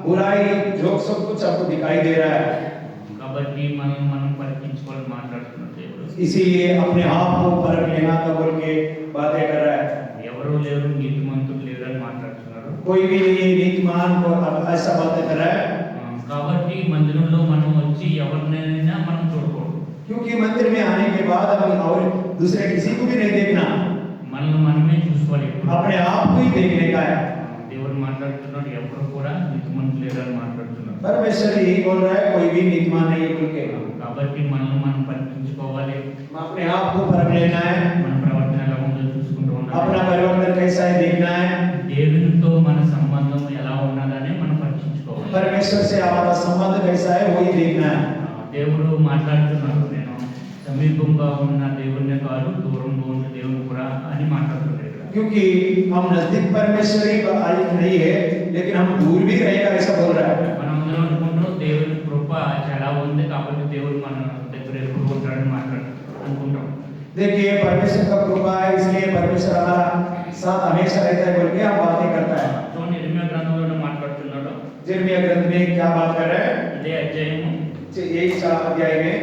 बुराई जो सब कुछ आपको दिखाई दे रहा है। కాబట్టి మనం పరీక్షించుకోవాలని మాట్లాడుతున్నారు దేవుడు. इसीलिए अपने आप को परख लेना का बोल के बातें कर रहा है। ఎవరు లేరు, నీతిమంతులు లేరు అని మాట్లాడుతున్నారు. कोई भी नहीं है नीतिमान को ऐसा बातें कर रहा है। కాబట్టి మందిరంలో మనం వచ్చి ఎవరినైనా మనం చూడకూడదు. क्योंकि मंदिर में आने के बाद हम और दूसरे किसी को भी नहीं देखना, మనల్ని మనమే చూసుకోవాలి. ఎప్పుడు अपने आप को ही देखने का है। దేవుడు మాట్లాడుతున్నాడు, ఎవరు కూడా నీతిమంతులు లేరు అని మాట్లాడుతున్నారు. परमेश्वर यही बोल रहा है, कोई भी नीतिमान नहीं है बोल के। కాబట్టి మనల్ని మనం పరీక్షించుకోవాలి. अपने आप को परख लेना है, మన ప్రవర్తన ఎలా ఉందో చూసుకుంటూ अपना ఉండాలి. परिवर्तन कैसा है देखना है। దేవునితో మన సంబంధం ఎలా ఉన్నదని మనం పరీక్షించుకోవాలి. परमेश्वर से हमारा संबंध कैसा है वही देखना है। దేవుడు మాట్లాడుతున్నాడు, నేను సమీపంగా ఉన్న దేవుని కాదు దూరంగా ఉన్న దేవుని కూడా అని మాట్లాడుతున్నాడు ఇక్కడ. क्योंकि हम नजदीक परमेश्वर ही नहीं है, लेकिन हम दूर भी रहेगा ऐसा बोल रहा है। మనం అందరం అనుకుంటున్నాం దేవుని కృప చాలా ఉంది కాబట్టి దేవుడు మన దగ్గర ఎప్పుడు ఉంటాడని అనుకుంటాం. देखिए परमेश्वर का कृपा है, इसलिए परमेश्वर हमारा साथ हमेशा रहता है बोल के हम बातें करता है। చూడండి ఇర్మియా గ్రంథంలో మాట్లాడుతున్నాడు. यिर्मयाह ग्रंथ में क्या बात कर रहा है? ఇదే అధ్యాయము यही अध्याय में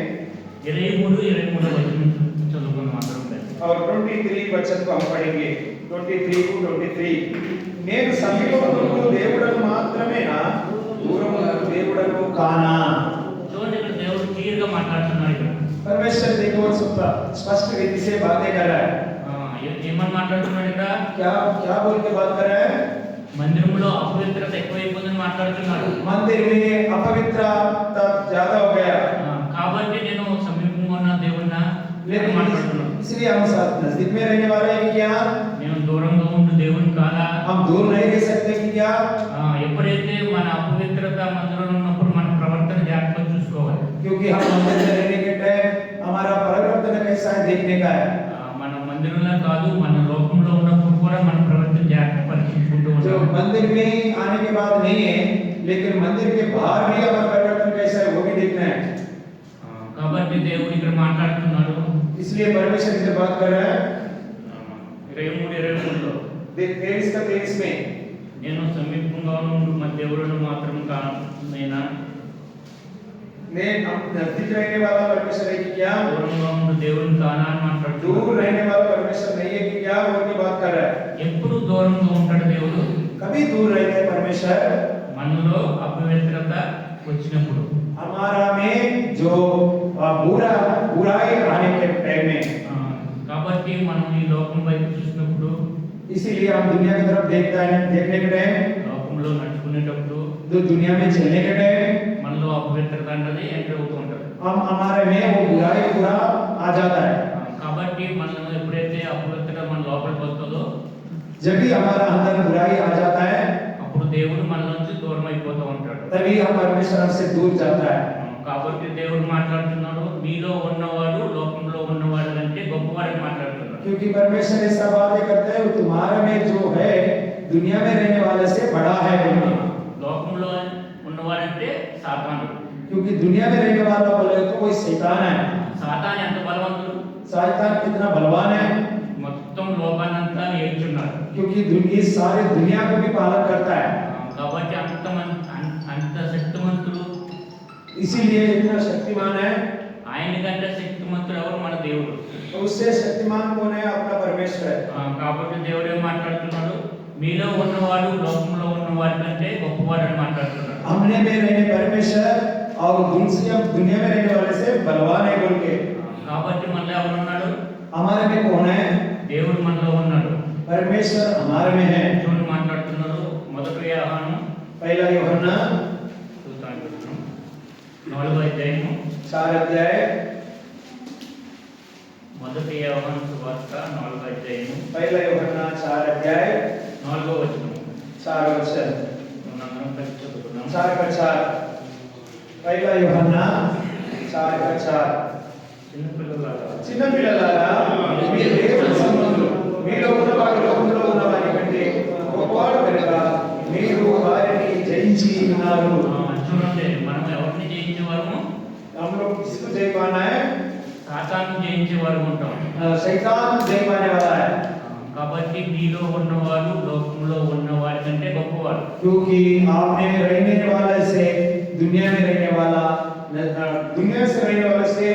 23 వచనం చదువుకుని మాత్రం और 23 वचन को हम पढ़ेंगे। 23 को 23 నేను సమీపమునకు దేవుడను మాత్రమేనా, దూరమునకు దేవుడను కానా? చూడండి ఇక్కడ దేవుడు క్లియర్ గా మాట్లాడుతున్నాడు. ఇక్కడ परमेश्वर देखो स्पष्ट रीति से बातें कर रहा है। ఏమని మాట్లాడుతున్నాడు ఇక్కడ? क्या क्या बोल के बात कर रहा है? మందిరంలో అపవిత్రత ఎక్కువైపోయిందని మాట్లాడుతున్నాడు. मंदिर में अपवित्रता ज्यादा हो गया, కాబట్టి నేను సమీపంగా ఉన్న దేవుడిని लेकिन మాట్లాడుతున్నాను. इसलिए हम साथ नजदीक में रहने वाले हैं कि क्या నేను దూరంగా ఉండి దేవుని కాదా? हम दूर नहीं रह सकते कि क्या? ఎప్పుడైతే మన అపవిత్రత మందిరంలో ఉన్నప్పుడు మన ప్రవర్తన జాగ్రత్తగా చూసుకోవాలి. क्योंकि हम मंदिर में रहने के टाइम हमारा परिवर्तन कैसा है देखने का है। మన మందిరంలో కాదు మన లోకంలో ఉన్నప్పుడు కూడా మన ప్రవర్తన జాగ్రత్త పరీక్షించుకుంటూ जो ఉండాలి. मंदिर में आने के बाद नहीं है, लेकिन मंदिर के बाहर भी हमारा परिवर्तन कैसा है वो भी देखना है। కాబట్టి దేవుడు ఇక్కడ మాట్లాడుతున్నాడు. इसलिए परमेश्वर से बात कर रहा है 23:23లో 23 का 23 में నేను సమీపంగా ఉండు మన దేవుడును మాత్రం నేనా, मैं हम नजदीक रहने वाला परमेश्वर है कि क्या, దూరంగా ఉండు దేవుని కానా అని दूर మాట్లాడుతున్నాడు. रहने वाला परमेश्वर नहीं है कि क्या, वो की बात कर रहा है। ఎప్పుడు దూరంగా ఉంటాడు దేవుడు? कभी दूर रहता है परमेश्वर మనలో అపవిత్రత వచ్చినప్పుడు, हमारा में जो बुराई आने के टाइम में లోకం వైపు చూసినప్పుడు, इसीलिए हम दुनिया की तरफ देखने के टाइम, లోకంలో నడుచుకునేటప్పుడు जो दुनिया में चलने के टाइम మనలో అపవిత్రత అన్నది ఎంటర్ అవుతూ ఉంటుంది. हमारे में वो बुराई बुरा आ जाता है। కాబట్టి మనం ఎప్పుడైతే అపవిత్రత మన లోపలికి వస్తుందో जब भी हमारा अंदर बुराई आ जाता है, అప్పుడు దేవుడు మన నుంచి దూరం అయిపోతూ ఉంటాడు. तभी हम परमेश्वर हमसे दूर जाता है। కాబట్టి దేవుడు మాట్లాడుతున్నాడు, మీలో ఉన్నవాడు లోకంలో ఉన్నవాడు కంటే గొప్పవాడని మాట్లాడుతున్నాడు. क्योंकि परमेश्वर ऐसा बातें करते हैं, तुम्हारे में जो है दुनिया में रहने वाले से बड़ा है बोलते हैं। లోకంలో ఉన్నవాడంటే సాతానుడు. क्योंकि दुनिया में रहने वाला बोले तो कोई शैतान है। సాతాను ఎంత బలవంతుడు, शैतान कितना बलवान है, మొత్తం లోకాన్నంతా ఏడ్చున్నాడు. क्योंकि दुनिया सारे दुनिया को भी पालन करता है। కాబట్టి అంత శక్తిమంతుడు, इसीलिए इतना शक्तिमान है। ఆయన కంటే శక్తిమంతుడు ఎవరు? మన దేవుడు. तो उससे शक्तिमान कौन है? अपना परमेश्वर है। కాబట్టి దేవుడు ఏం మాట్లాడుతున్నాడు? మీలో ఉన్నవాడు లోకంలో ఉన్నవాడి కంటే గొప్పవాడని మాట్లాడుతున్నాడు. हमने में रहने परमेश्वर और दुनिया में रहने वाले से बलवान है बोल के। కాబట్టి మనలో ఎవరు ఉన్నాడు? हमारे में कौन है? దేవుడు మనలో ఉన్నాడు. परमेश्वर हमारे में है। చూడండి మాట్లాడుతున్నారు. మొదటి యోహాను पहला यूहन्ना 4వ అధ్యాయము 4 अध्याय, మొదటి యోహాను సువార్త 4వ అధ్యాయము पहला यूहन्ना 4 अध्याय 4వ వచనం. 4 वचन, మనందరం కలిసి చదువుకుందాం. 4 का 4, पहला यूहन्ना 4 का 4। చిన్నపిల్లలారా, చిన్న పిల్లలారా, మీరు దేవుని సంబంధులు, మీలో ఉన్నవాడు లోకంలో ఉన్నవారి కంటే గొప్పవాడు కనుక మీరు వారిని జయించి ఉన్నారు। చూడండి, మనం ఎవరిని జయించేవారము? हम लोग किसको जय पाना है? సాతాను జయించేవారు ఉంటాం. शैतान जय पाने वाला है। కాబట్టి మీలో ఉన్నవాడు లోకంలో ఉన్నవాడి కంటే గొప్పవాడు. क्योंकि आपने रहने वाले से दुनिया में रहने वाला, दुनिया से रहने वाले से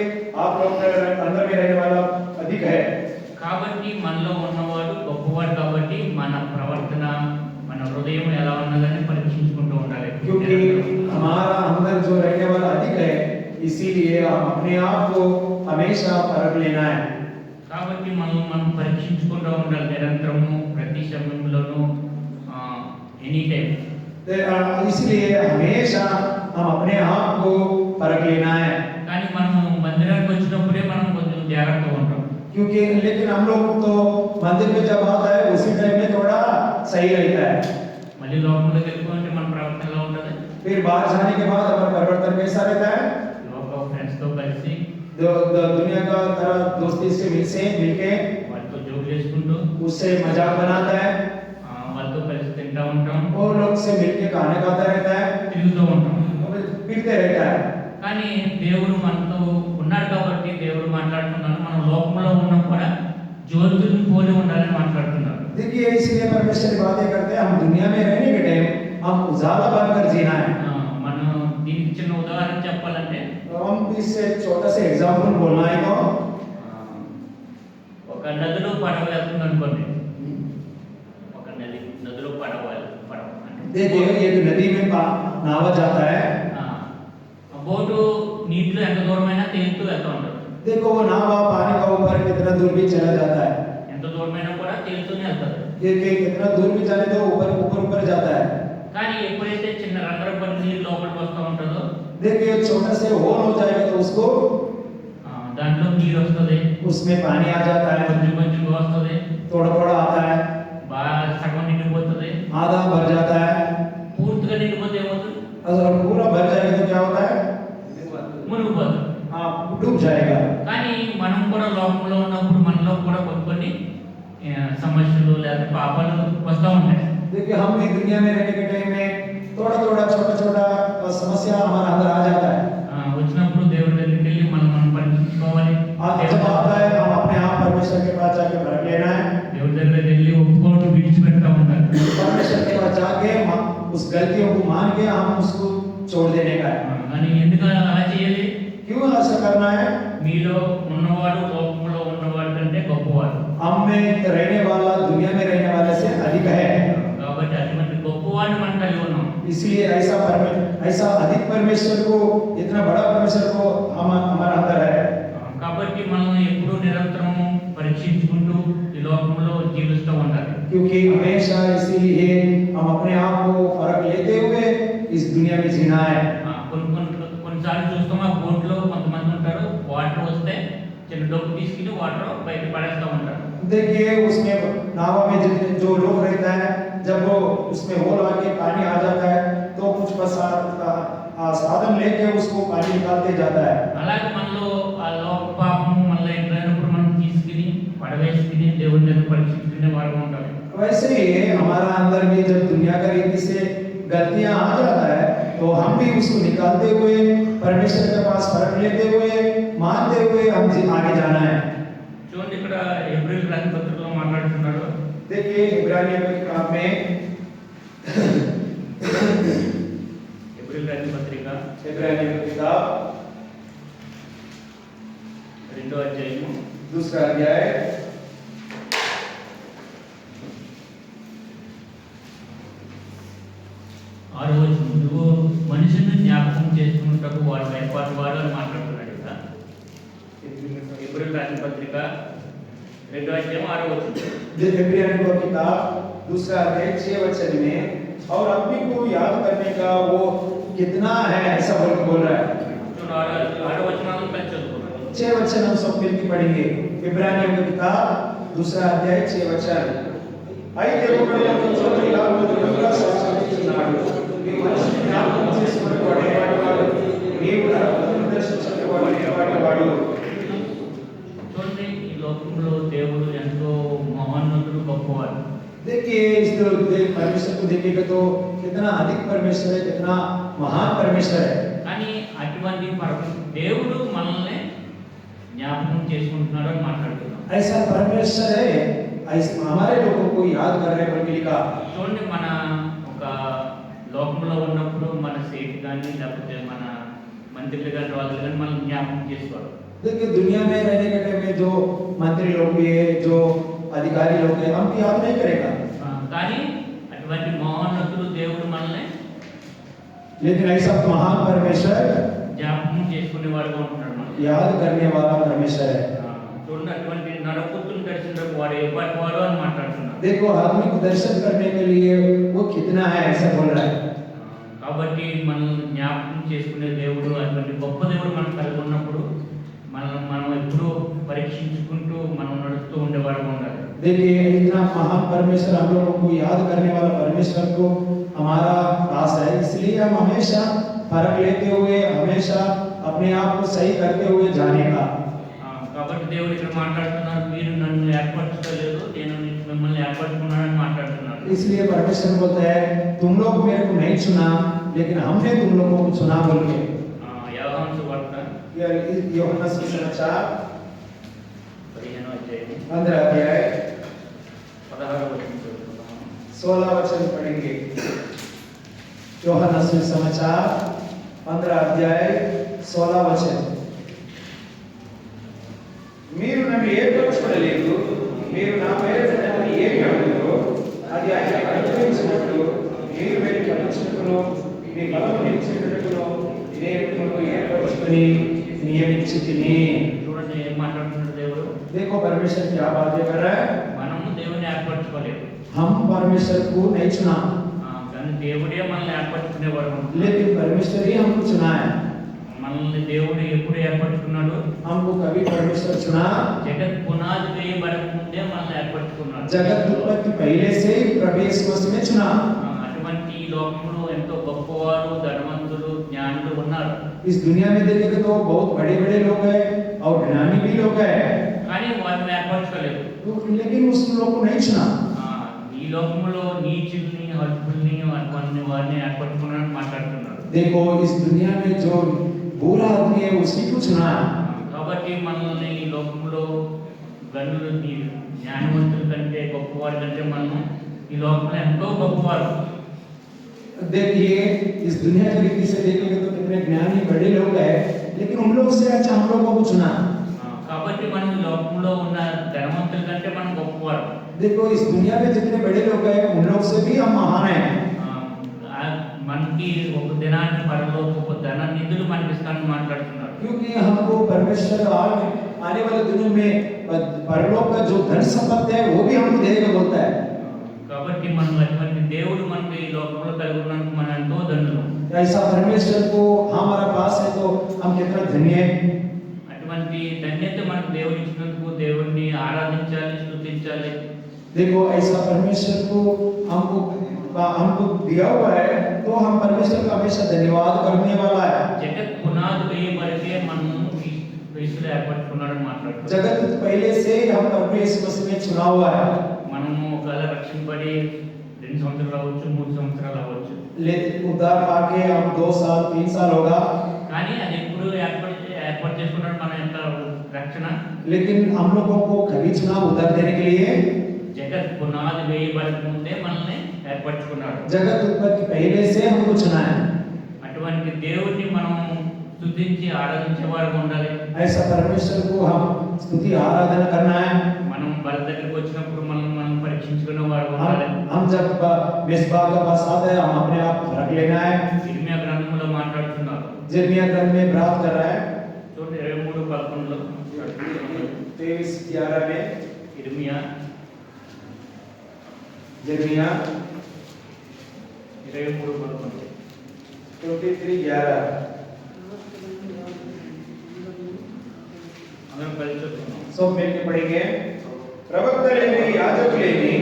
आप लोग अंदर में रहने वाला अधिक है। కాబట్టి మనలో ఉన్నవాడు గొప్పవాడు. కాబట్టి మన ప్రవర్తన, మన హృదయం ఎలా ఉన్నదని పరీక్షించుకుంటూ ఉండాలి. क्योंकि हमारा अंदर जो रहने वाला अधिक है, इसीलिए हम अपने आप को हमेशा परख लेना है। కాబట్టి మనం పరీక్షించుకుంటూ ఉండాలి నిరంతరము, ప్రతి సమయంలోనూ, ఎనీ టైం. इसलिए हमेशा हम अपने आप को परख लेना है। కానీ మనం మందిరానికి వచ్చినప్పుడే మనం కొంచెం జాగ్రత్తగా ఉంటాం. क्योंकि लेकिन हम लोग तो मंदिर में जब आता है उसी टाइम में थोड़ा सही रहता है। మళ్ళీ లోకంలోకి వెళ్ళిపోతే మన ప్రవర్తన ఎలా ఉంటుంది? फिर बाहर जाने के बाद हमारा परिवर्तन कैसा रहता है? లోక ఫ్రెండ్స్తో కలిసి दुनिया का तरह दोस्ती से मिलके వాళ్ళతో జోక్ చేసుకుంటూ, उससे मजाक बनाता है, వాళ్ళతో కలిసి తింటా ఉంటాం, और लोग से मिलके खाना खाता रहता है, తిరుగుతూ ఉంటాం. फिरते रहता है। కానీ దేవుడు మనతో ఉన్నాడు కాబట్టి దేవుడు మాట్లాడుతున్నాడు, మనం లోకంలో ఉన్నప్పుడు కూడా జ్యోతులను పోలి ఉండాలని మాట్లాడుతున్నాడు. देखिए, इसलिए परमेश्वर बातें करते हैं, हम दुनिया में रहने के टाइम हम उजाला बनकर जीना है। మనం దీనికి చిన్న ఉదాహరణ చెప్పాలంటే, तो हम इससे छोटा सा एग्जांपल बोलना है तो ఒక నదిలో పడవ వెళ్తుంది అనుకోండి. ఒక నదిలో పడవ అంటే देखिए, एक नदी में नावा जाता है। ఆ బోటు నీటిలో ఎంత దూరమైనా తేలుతూ వెళ్తూ ఉంటుంది. देखो, वो नावा पानी का ऊपर कितना दूर भी चला जाता है। ఎంత దూరమైనా కూడా తేలుతూనే వెళ్తుంది. देखिए, कितना दूर भी चले तो ऊपर जाता है। కానీ ఎప్పుడైతే చిన్న రంధ్రపడి నీళ్ళు లోపలికి వస్తూ ఉంటుందో, देखिए, छोटा से होल हो जाएगा तो उसको దాంట్లో నీరు వస్తుంది, उसमें पानी आ जाता है, కొంచెం కొంచెంగా వస్తుంది, थोड़ा थोड़ा आता है, బాగా సగం నిండిపోతుంది. आधा भर जाता है, పూర్తిగా నిండిపోతే ఏమవుతుంది? और पूरा भर जाएगा तो क्या होता है? మునిగిపోతుంది. हाँ, डूब जाएगा। కానీ మనం కూడా లోకంలో ఉన్నప్పుడు మనలో కూడా కొన్ని సమస్యలు లేదా పాపాలు వస్తూ ఉంటాయి. देखिए, हम भी दुनिया में रहने के टाइम में थोड़ा थोड़ा छोटा छोटा समस्या हमारा अंदर आ जाता है। వచ్చినప్పుడు దేవుడి దగ్గరికి వెళ్ళి మనం పరీక్షించుకోవాలి. जब आता है हम अपने आप परमेश्वर के पास जाके परख लेना है। దేవుడి దగ్గరికి వెళ్ళి ఒప్పుకోవడం విడిచిపెడతా ఉంటారు. परमेश्वर के पास जाके उस गलतियों को मान के हम उसको छोड़ देने का है। కానీ ఎందుకు అలా చేయాలి? क्यों ऐसा करना है? మీలో ఉన్నవాడు లోకంలో ఉన్నవాడు కంటే గొప్పవాడు. हम में रहने वाला दुनिया में रहने वाले से अधिक है। కాబట్టి అటువంటి గొప్పవాడిని మనం కలిగి ఉన్నాం. इसलिए ऐसा अधिक परमेश्वर को, इतना बड़ा परमेश्वर को हमारा अंदर है। కాబట్టి మనం ఎప్పుడూ నిరంతరం పరీక్షించుకుంటూ ఈ లోకంలో జీవిస్తూ ఉండాలి. क्योंकि हमेशा इसीलिए हम अपने आप को फर्क लेते हुए इस दुनिया में जीना है। కొన్నిసార్లు చూస్తాం ఆ బోట్లో కొంతమంది ఉంటారు, వాటర్ వస్తే చిన్న డబ్బు తీసుకుని వాటర్ బయట పడేస్తూ ఉంటారు. देखिए उसमें नाव में जो लोग रहता है, जब वो उसमें होल आके पानी आ जाता है तो कुछ साधन लेके उसको पानी निकालते जाता है। అలాగే మనలో ఆ లోక పాపము మనలో ఎంటైనప్పుడు మనం తీసుకుని పడవేసుకుని దేవుని దగ్గర పరీక్షించుకునే వారు ఉంటారు. वैसे ही हमारा अंदर भी जब दुनिया का रीति से गलतियां आ जाता है तो हम भी उसको निकालते हुए परमेश्वर के पास फर्क लेते हुए मानते हुए हम आगे जाना है। చూడండి ఇక్కడ ఏప్రిల్ రాసిన పత్రికలో మాట్లాడుతున్నారు. देखिए इब्रानियों की किताब में ఏప్రిల్ రాసిన పత్రిక इब्रानियों की किताब 2వ అధ్యాయము 2रा अध्याय 6వ వచనం, నువ్వు మనుషుని జ్ఞాపకం చేసుకున్నట్టు వాడు ఏర్పాటు వాడు అని మాట్లాడుతున్నాడు కదా. ఏప్రిల్ రాసిన పత్రిక 2వ అధ్యాయం 6వ వచనం. इब्रानियों की किताब 2रा अध्याय 6 वचन में और अपने को याद करने का वो कितना है ऐसा बोल रहा है। చూడండి 6వ వచనాలను కలిసి చదువుకున్నాం. 6 वचन हम सब मिलकर पढ़ेंगे। इब्रानियों की किताब 2रा अध्याय 6 वचन। అయితే ఒకడు చోటు యావత్తుగా సాక్షిస్తున్నాడు, ఈ మనిషిని జ్ఞాపకం చేసుకునేవాడు ఏవాడు, నీవు నరకమును దర్శించేవాడు ఏవాడు. చూడండి ఈ లోకంలో దేవుడు ఎంతో మహోన్నతుడు, గొప్పవాడు. देखिए इस परमेश्वर को देखिएगा तो कितना अधिक परमेश्वर है, कितना महान परमेश्वर है। కానీ అటువంటి దేవుడు మనల్ని జ్ఞాపకం చేసుకుంటున్నాడు అని మాట్లాడుతున్నాం. ऐसा परमेश्वर है, ऐसे हमारे लोगों को याद कर रहे हैं लिखा। చూడండి మన ఒక లోకంలో ఉన్నప్పుడు మన సేట్ కానీ లేకపోతే మన మంత్రులు కానీ రాజులు కానీ మనం జ్ఞాపకం చేసుకోవాలి. देखिए दुनिया में रहने के टाइम में जो मंत्री लोग भी है, जो अधिकारी लोग हैं, हम याद नहीं करेगा। కానీ అటువంటి మహోన్నతుడు దేవుడు మనల్ని लेकिन ऐसा महान परमेश्वर జ్ఞాపకం చేసుకునేవాడుగా ఉంటున్నాడు. మనం याद करने वाला परमेश्वर है। చూడండి అటువంటి నరపుత్రుని దర్శించడం వాడు ఏపాటి వాడు అని మాట్లాడుతున్నాడు. देखो आदमी को दर्शन करने के लिए वो कितना है ऐसा बोल रहा है। కాబట్టి మనం జ్ఞాపకం చేసుకునే దేవుడు, అటువంటి గొప్ప దేవుడు మనం కలిగి ఉన్నప్పుడు మనం ఎప్పుడూ పరీక్షించుకుంటూ మనం నడుస్తూ ఉండేవాడు ఉండాలి. देखिए इतना महान परमेश्वर हम लोगों को याद करने वाला परमेश्वर को हमारा पास है, इसलिए हम हमेशा फर्क लेते हुए हमेशा अपने आप को सही करते हुए जाने का। కాబట్టి దేవుడు ఇక్కడ మాట్లాడుతున్నారు, మీరు నన్ను ఏర్పరచుకోలేదు, నేను మిమ్మల్ని ఏర్పరచుకున్నానని మాట్లాడుతున్నాడు. इसलिए परमेश्वर बोलता है तुम लोग मेरे को नहीं चुना लेकिन हमने तुम लोगों को चुना बोल के। యోహాను సువార్త यूहन्ना सुसमाचार 15వ అధ్యాయం 15 अध्याय 16వ వచనం చదువుకుందాం. 16 वचन पढ़ेंगे। यूहन्ना सुसमाचार 15 अध्याय 16 वचन। మీరు నన్ను ఏర్పరచుకోలేదు, మీరు నా పేరిట నన్ను ఏమి అడుగుతారో అది ఆయన అనుగ్రహించినట్లు మీరు వెళ్ళి పట్టించుకును, మీ బలము నిలిచినట్టును నేను మిమ్మల్ని ఏర్పరచుకొని నియమించితిని। చూడండి ఏం మాట్లాడుతున్నాడు దేవుడు. देखो परमेश्वर क्या बातें कर रहा है। మనము దేవుని ఏర్పరచుకోలేదు, हम परमेश्वर को नहीं चुना, కానీ దేవుడే మనల్ని ఏర్పరచుకునేవాడు. लेकिन परमेश्वर ही हमको चुना है। మనల్ని దేవుడు ఎప్పుడు ఏర్పరచుకున్నాడు? हमको कभी परमेश्वर चुना, జగత్ పునాది వేయబడక ముందే మనల్ని ఏర్పరచుకున్నాడు. जगत उत्पत्ति पहले से ही प्रभु यीशु मसीह में चुना। అటువంటి ఈ లోకంలో ఎంతో గొప్పవారు, ధనవంతులు, జ్ఞానులు ఉన్నారు. इस दुनिया में देखेंगे तो बहुत बड़े बड़े लोग हैं और ज्ञानी भी लोग हैं, కానీ వారిని ఏర్పరచుకోలేదు. लेकिन उस लोग को नहीं चुना। ఈ లోకంలో నీచుల్ని, అల్పుల్ని, అటువంటి వారిని ఏర్పరచుకున్నాడని మాట్లాడుతున్నాడు. देखो इस दुनिया में जो बुरा आदमी है उसी को चुना। కాబట్టి మనల్ని ఈ లోకంలో గనులు, జ్ఞానవంతుల కంటే గొప్పవారి కంటే మనం ఈ లోకంలో ఎంతో గొప్పవారు. देखिए इस दुनिया की रीति से देखेंगे तो कितने ज्ञानी बड़े लोग हैं, लेकिन उन लोग से अच्छा हम लोगों को चुना। కాబట్టి మనం ఈ లోకంలో ఉన్న ధనవంతుల కంటే మనం గొప్పవారు. देखो इस दुनिया में जितने बड़े लोग हैं उन लोग से भी हम महान हैं। మనకి ఒక దినాన్ని పరలోకపు ధన నిధులు మనకి ఇస్తానని మాట్లాడుతున్నాడు. क्योंकि हमको परमेश्वर आने वाले दिनों में परलोक का जो धन संपत्ति है वो भी हमको देगा बोलता है। కాబట్టి మనం అటువంటి దేవుడు మనకి ఈ లోకంలో కలిగి ఉన్నందుకు మనం ఎంతో ధన్యులం. ऐसा परमेश्वर को हमारा पास है तो हम कितना धन्य है। అటువంటి ధన్యత మనకు దేవుడు ఇచ్చినందుకు దేవుడిని ఆరాధించాలి, స్తుతించాలి. देखो ऐसा परमेश्वर को हमको दिया हुआ है तो हम परमेश्वर का हमेशा धन्यवाद करने वाला है। జగత్ పునాది వేయబడితే మనము క్రీస్తులో ఏర్పరచుకున్నాడని మాట్లాడుతున్నాం. जगत पहले से ही हम परमेश्वर मसीह में चुना हुआ है। మనము ఒకవేళ రక్షింపబడి 2 సంవత్సరాలు అవ్వచ్చు, 3 సంవత్సరాలు అవ్వచ్చు. लेकिन उद्धार पाके हम 2 साल 3 साल होगा, కానీ అది ఎప్పుడు ఏర్పాటు చేసుకున్నాడు మన యొక్క రక్షణ. लेकिन हम लोगों को कभी चुना उद्धार देने के लिए। జగత్ పునాది వేయబడక ముందే మనల్ని ఏర్పరచుకున్నాడు. जगत उत्पत्ति पहले से हमको चुना है। అటువంటి దేవుడిని మనం స్తుతించి ఆరాధించే వారు ఉండాలి. ऐसा परमेश्वर को हम स्तुति आराधना करना है। మనం బలి దగ్గరికి వచ్చినప్పుడు మనం పరీక్షించుకునే వారు ఉండాలి. हम जब मेजबान के पास आते हैं हम अपने आप रख लेना है। ఇర్మియా గ్రంథంలో మాట్లాడుతున్నారు. यिर्मयाह ग्रंथ में प्राप्त कर रहा है చూడండి 23:11లో 23:11 में ఇర్మియా यिर्मयाह 23:11 23:11 అందరం కలిసి చదువుతున్నాం. सब मिलके पढ़ेंगे। ప్రవక్తలేని యాజకులేని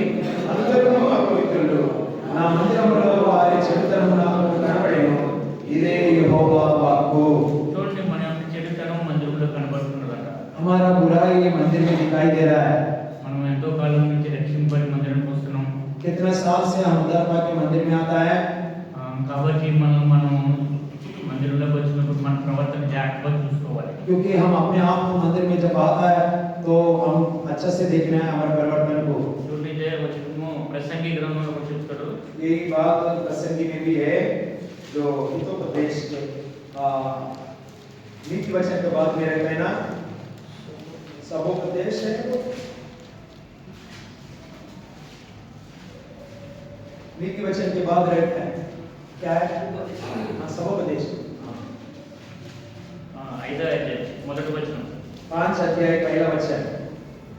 అందరూ అపవిత్రులు, నా మందిరములో వారి చెడుతనము నాకు కనబడెను, ఇదే యెహోవా వాక్కు। చూడండి మన యొక్క చెడుతనం మందిరంలో కనబడుతున్నదట. हमारा बुराई ये मंदिर में दिखाई दे रहा है। మనం ఎంతో కాలం నుంచి రక్షింపబడి మందిరానికి వస్తున్నాం. कितना साल से हम उद्धार पाके मंदिर में आता है। కాబట్టి మనం మందిరంలోకి వచ్చినప్పుడు మన ప్రవర్తన జాగ్రత్తగా చూసుకోవాలి. क्योंकि हम अपने आप को मंदिर में जब आता है तो हम अच्छा से देखना है हमारे परिवर्तन को। చూడండి ఇదే వచనము ప్రసంగి గ్రంథంలో కూడా చెప్తాడు. यही बात प्रसंगी में भी है जो हितोपदेश नीति वचन के बाद में रहता है ना, सबोपदेश है नीति वचन के बाद रहता है क्या है? सबोपदेश 5వ అధ్యాయం మొదటి వచనం. 5 अध्याय पहला वचन,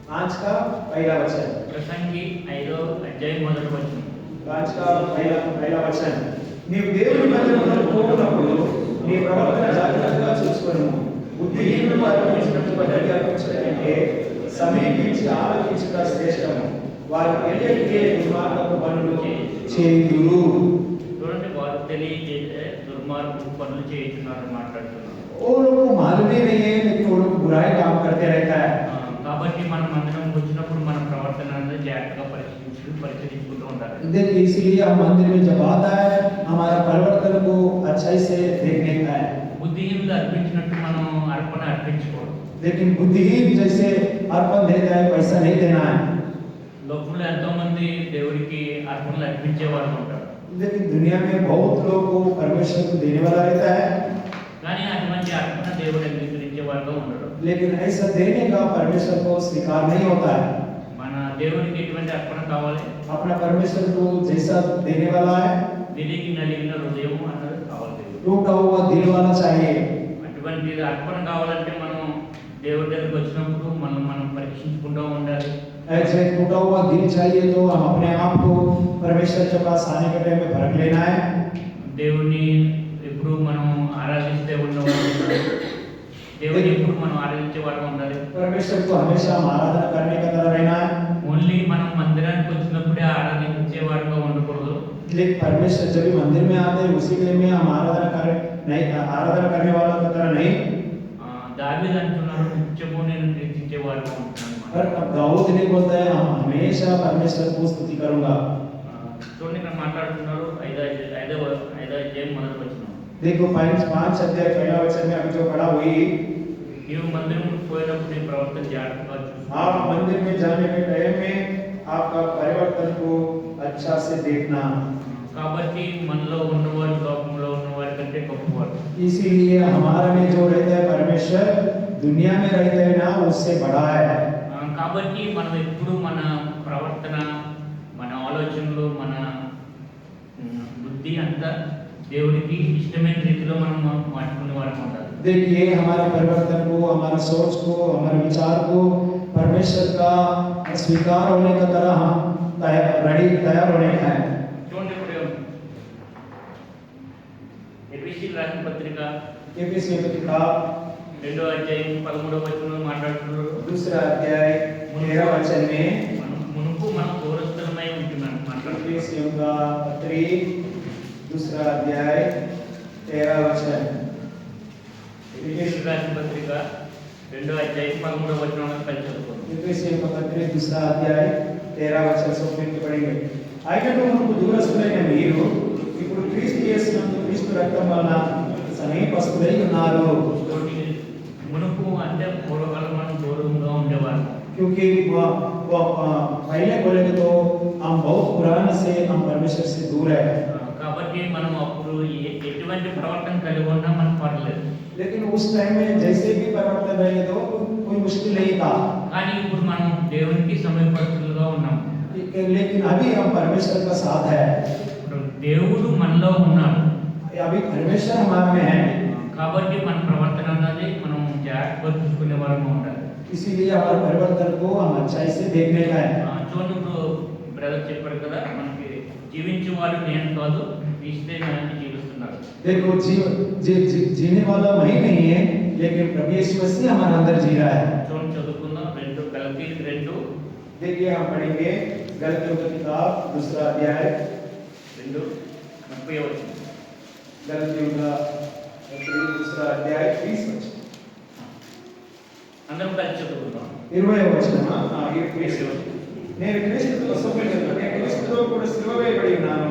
5 का पहला वचन, ప్రసంగి 5వ అధ్యాయం మొదటి వచనం. 5 का पहला वचन। నీవు దేవుని మందిరంలో పోవునప్పుడు నీ ప్రవర్తన జాగ్రత్తగా చూసుకొను. బుద్ధిహీనులు అర్పించినట్టు బలి అర్పించుట కంటే సమీపించి ఆలోచించుట శ్రేష్టము. వారు తెలియకే దుర్మార్గపు పనులు చేయుదురు. చూడండి వారు తెలియజేసే దుర్మార్గపు పనులు చేయించున్నారని మాట్లాడుతున్నారు. वो लोग को मालूम ही नहीं है लेकिन वो लोग बुराई काम करते रहता है। కాబట్టి మనం మందిరం వచ్చినప్పుడు మన ప్రవర్తన అనేది జాగ్రత్తగా పరిశీలించుకుంటూ ఉండాలి. देखिए इसलिए हम मंदिर में जब आता है हमारा परिवर्तन को अच्छाई से देखने का है। బుద్ధిహీనులు అర్పించినట్టు మనం అర్పణ అర్పించకూడదు. लेकिन बुद्धिहीन जैसे अर्पण देता है वैसा नहीं देना है। లోకంలో ఎంతో మంది దేవుడికి అర్పణలు అర్పించే వాళ్ళు ఉంటారు. लेकिन दुनिया में बहुत लोग को परमेश्वर को देने वाला रहता है, కానీ అటువంటి అర్పణ దేవుడు అంగీకరించే వారుగా ఉండడు. लेकिन ऐसा देने का परमेश्वर को स्वीकार नहीं होता है। మన దేవుడికి ఎటువంటి అర్పణ కావాలి? अपना परमेश्वर को जैसा देने वाला है, విరిగి నలిగిన హృదయం అన్నది కావాలి దేవుడు. टूटा हुआ दिल वाला चाहिए। అటువంటి అర్పణ కావాలంటే మనం దేవుడి దగ్గరికి వచ్చినప్పుడు మనం పరీక్షించుకుంటూ ఉండాలి. ऐसे टूटा हुआ दिल चाहिए तो हम अपने आप को परमेश्वर के पास आने के टाइम में परख लेना है। దేవుడిని ఎప్పుడు మనం ఆరాధిస్తే ఉండవాలి. దేవుడిని ఎప్పుడు మనం ఆరాధించే వారు ఉండాలి. परमेश्वर को हमेशा हम आराधना करने का तरह रहना है। ఓన్లీ మనం మందిరానికి వచ్చినప్పుడే ఆరాధించే వారుగా ఉండకూడదు. लेकिन परमेश्वर जब भी मंदिर में आते हैं उसी के में हम आराधना करने वाला की तरह नहीं। దావీదు అంటున్నాడు నిత్యము నేను కీర్తించే వారుగా ఉంటాను. और अब दाऊद ने बोलता है हम हमेशा परमेश्वर को स्तुति करूंगा। చూడండి ఇక్కడ మాట్లాడుతున్నారు 5వ అధ్యాయం మొదటి వచనం. देखो 5 अध्याय पहला वचन में अभी जो पढ़ा हुई, నీవు మందిరం పోయినప్పుడు నీ ప్రవర్తన జాగ్రత్తగా చూసుకో. आप मंदिर में जाने के टाइम में आपका परिवर्तन को अच्छा से देखना। కాబట్టి మనలో ఉన్నవారు లోకంలో ఉన్నవారి కంటే గొప్పవారు. इसीलिए हमारे में जो रहता है परमेश्वर दुनिया में रहता है ना उससे बड़ा है। కాబట్టి మనం ఎప్పుడు మన ప్రవర్తన, మన ఆలోచనలు, మన బుద్ధి అంతా దేవుడికి ఇష్టమైన రీతిలో మనం మార్చుకునే వారికి ఉండాలి. देखिए हमारे परिवर्तन को, हमारा सोच को, हमारे विचार को परमेश्वर का स्वीकार होने का तरह हम तैयार होने का है। చూడండి ఇప్పుడు ఎఫెసీ రాసిన పత్రిక एफिसियों की किताब 2వ అధ్యాయం 13వ వచనంలో మాట్లాడుతున్నారు. दूसरा अध्याय 13 वचन में మునుపు మనం దూరస్థులమై ఉంటున్నాం మాట్లాడుతున్నారు. एफिसियों का पत्री दूसरा अध्याय 13 वचन। ఎఫెసీ రాసిన పత్రిక 2వ అధ్యాయం 13వ వచనంలో కలిసి చదువుకుందాం. एफिसियों का पत्री दूसरा अध्याय 13 वचन से फिर पढ़ेंगे। ఆయనను మనకు దూరస్తులైన మీరు ఇప్పుడు క్రీస్తు యేసునందు క్రీస్తు రక్తం వలన సమీపస్తులై ఉన్నారు। మునుపు అంటే పూర్వకాలం మనం దూరంగా ఉండేవారు. क्योंकि वो पहले बोलेंगे तो हम बहुत पुराने से हम परमेश्वर से दूर है। కాబట్టి మనం అప్పుడు ఎటువంటి ప్రవర్తన కలిగి ఉన్నా మనకు పర్లేదు. लेकिन उस टाइम में जैसे भी परिवर्तन रहे तो कोई मुश्किल नहीं था। కానీ ఇప్పుడు మనం దేవునికి సమీపస్తులుగా ఉన్నాం. लेकिन अभी हम परमेश्वर का साथ है। ఇప్పుడు దేవుడు మనలో ఉన్నాడు. अभी परमेश्वर हमारे में है। కాబట్టి మన ప్రవర్తన అన్నది మనం జాగ్రత్తగా చూసుకునే వారంగా ఉండాలి. इसीलिए हमारे परिवर्तन को हम अच्छाई से देखने का है। చూడండి ఇప్పుడు బ్రదర్ చెప్పారు కదా, మనకి జీవించేవాడు నేను కాదు, క్రీస్తే నన్ను జీవిస్తున్నారు. देखो जीने वाला वही नहीं है, लेकिन प्रभु यीशु मसीह हमारे अंदर जी रहा है। చూడండి చదువుకుందాం. 2 గలతీయులకు 2 देखिए हम पढ़ेंगे गलतियों की किताब दूसरा अध्याय 2:30 वचనం. गलतियों का दूसरा अध्याय 30 वचन। అందరం కలిసి చదువుకుందాం. 20 వచనం। నేను క్రీస్తుతో సభ్యులను, నేను క్రీస్తుతో కూడా సిలువ వేయబడి ఉన్నాను,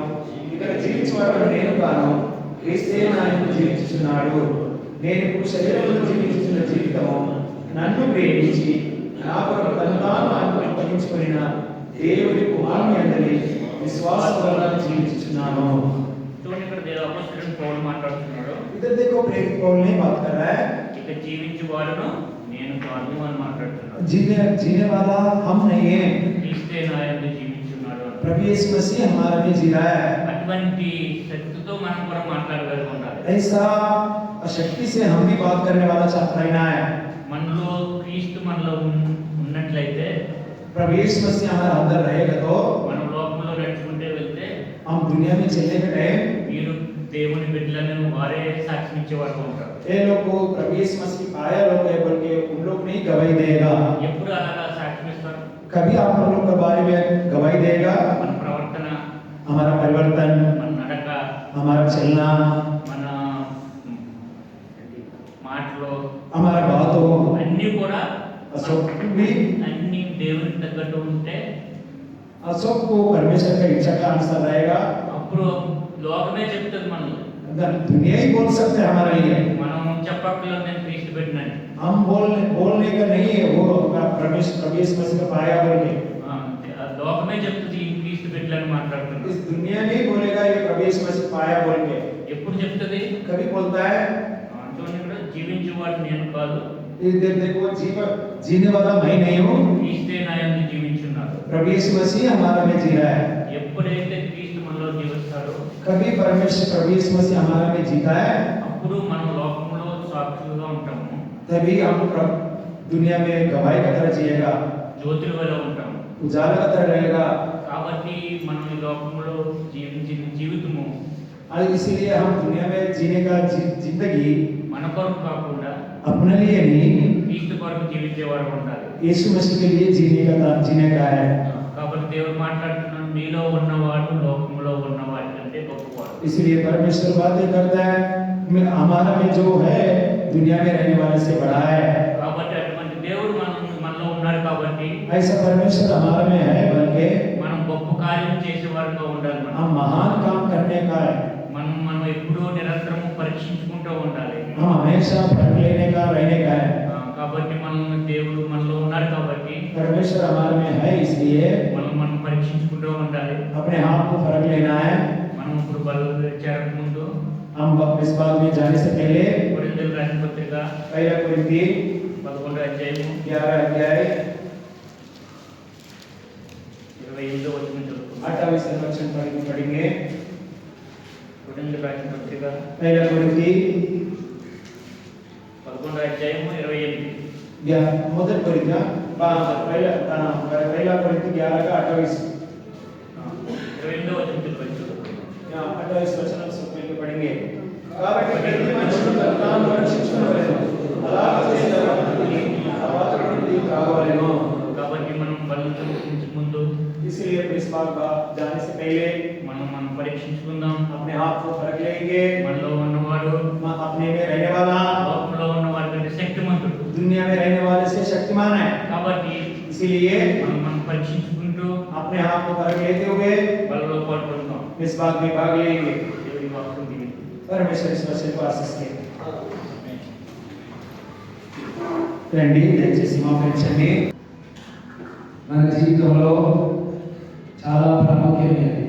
ఇక్కడ జీవించేవాడు నేను కాను, క్రీస్తే నాయన జీవించుచున్నాడు। నేను ఇప్పుడు శరీరంలో జీవించుతున్న జీవితము నన్ను ప్రేమించి నా కొరకు తను తాను అర్పించుకొనిన దేవుని కుమారుని అందరి విశ్వాసం వలన జీవించుచున్నాను। చూడండి ఇక్కడ అపోస్తలుడు పౌలు మాట్లాడుతున్నాడు. इधर देखो प्रेरित पौल नहीं बात कर रहा है, ఇక జీవించేవాడును నేను కాదు అని మాట్లాడుతున్నాడు. जीने वाला हम नहीं है, క్రీస్తే నాయందు జీవించున్నాడు. प्रभु यीशु मसीह हमारा में जी रहा है। అటువంటి శక్తితో మనం కూడా మాట్లాడగలిగి ఉండాలి. ऐसा शक्ति से हम भी बात करने वाला रहना है। మనలో క్రీస్తు మనలో ఉన్నట్లయితే, प्रभु यीशु मसीह हमारे अंदर रहेगा तो మనం లోకంలో నడుచుకుంటే వెళ్తే हम दुनिया में चलने के टाइम మీరు దేవుని బిడ్డలను వారే సాక్షించేవారు ఉంటారు. ये लोग को प्रभु यीशु मसीह पाया लोग है, बल्कि उन लोग नहीं गवाही देगा। ఎప్పుడు అలాగా సాక్షిస్తారు? कभी आप लोगों के बारे में गवाही देगा మన ప్రవర్తన, हमारा परिवर्तन, మన నడక, हमारा चलना, మన మాటలు, हमारा बातों అన్నీ కూడా अशोक भी అన్ని దేవునికి తగ్గట్టు ఉంటే अशोक को परमेश्वर का इच्छा का अनुसार रहेगा। అప్పుడు లోకమే చెప్తుంది మనల్ని. दुनिया ही बोल सकते हैं हमारे लिए, మనం చెప్పక్కర్లేదు నేను క్రీస్తు పెట్టినని. हम बोलने का नहीं है, वो प्रभु यीशु मसीह का पाया बोल के లోకమే చెప్తుంది ఈ క్రీస్తు బిడ్డలని మాట్లాడుతున్నారు. इस दुनिया नहीं बोलेगा ये प्रभु यीशु मसीह पाया बोल के। ఎప్పుడు చెప్తుంది? कभी बोलता है చూడండి ఇక్కడ జీవించేవాడు నేను కాదు, इधर देखो जीवन जीने वाला मैं नहीं हूँ, క్రీస్తే నాయందు జీవించున్నాడు. प्रभु यीशु मसीह हमारा में जी रहा है। ఎప్పుడైతే క్రీస్తు మనలో జీవిస్తాడో कभी परमेश्वर प्रभु यीशु मसीह हमारा में जीता है, అప్పుడు మనం లోకంలో సాక్షులుగా ఉంటాము, तभी हम दुनिया में गवाही की तरह जिएगा, జ్యోతుల వల్ల ఉంటాము. उजाला की तरह रहेगा। కాబట్టి మనం ఈ లోకంలో జీవించిన జీవితము और इसीलिए हम दुनिया में जीने का जिंदगी మన కొరకు కాకుండా अपने लिए नहीं, క్రీస్తు కొరకు జీవించేవారు ఉండాలి. यीशु मसीह के लिए जीने का है। కాబట్టి దేవుడు మాట్లాడుతున్నాడు, మీలో ఉన్నవాడు లోకంలో ఉన్నవాడి కంటే గొప్పవాడు. इसलिए परमेश्वर बातें करता है, हमारा में जो है दुनिया में रहने वाले से बड़ा है। కాబట్టి అటువంటి దేవుడు మనలో ఉన్నాడు కాబట్టి ऐसा परमेश्वर हमारा में है, बल्कि మనం గొప్ప కార్యం చేసేవారుగా ఉండాలి. हम महान काम करने का है, మనం ఎప్పుడూ నిరంతరము పరీక్షించుకుంటూ ఉండాలి. हम हमेशा फर्क लेने का रहने का है। కాబట్టి దేవుడు మనలో ఉన్నాడు కాబట్టి परमेश्वर हमारे में है, इसलिए మనం పరీక్షించుకుంటూ ఉండాలి. अपने आप को फर्क लेना है। మనం ఇప్పుడు బలు చేరక ముందు हम इस बात में जाने से पहले కొరింథీయులకు రాసిన పత్రిక पहला कोरिन्थी 11వ అధ్యాయము 11 अध्याय 28వ వచనం చదువుకుందాం. 28 वचन पढ़ेंगे। కొరింథీయులకు రాసిన పత్రిక पहला कोरिन्थी అధ్యాయము 28. మొదటి కొరింథ पहला कोरिन्थ 11 का 28 22వ వచనం పైకి 28 వచనం సుపేలు పడింగే కాబట్టి ప్రతి మనిషిని తాను రక్షించుకోవలెను అలాగే చేసేవారిని తర్వాత నుండి రావాలెను కాబట్టి మనం బలులకు ముందు इसलिए इस बात का जाने से पहले మనం పరీక్షించుకుందాం. अपने आप को परख लेंगे మనలో ఉన్నవాడు अपने में रहने वाला లోకంలో ఉన్నవాడి కంటే శక్తిమంతుడు. दुनिया में रहने वाले से शक्तिमान है కాబట్టి इसीलिए మనం పరీక్షించుకుంటూ अपने आप को परख लेते हुए బలలో పాల్గొందాం. इस बात में भाग लेंगे దేవుని వాక్యం విని परमेश्वर इस वचन को आशीष दे రండి దయచేసి మోకరించండి మన జీవితంలో చాలా ప్రాముఖ్యమైనది.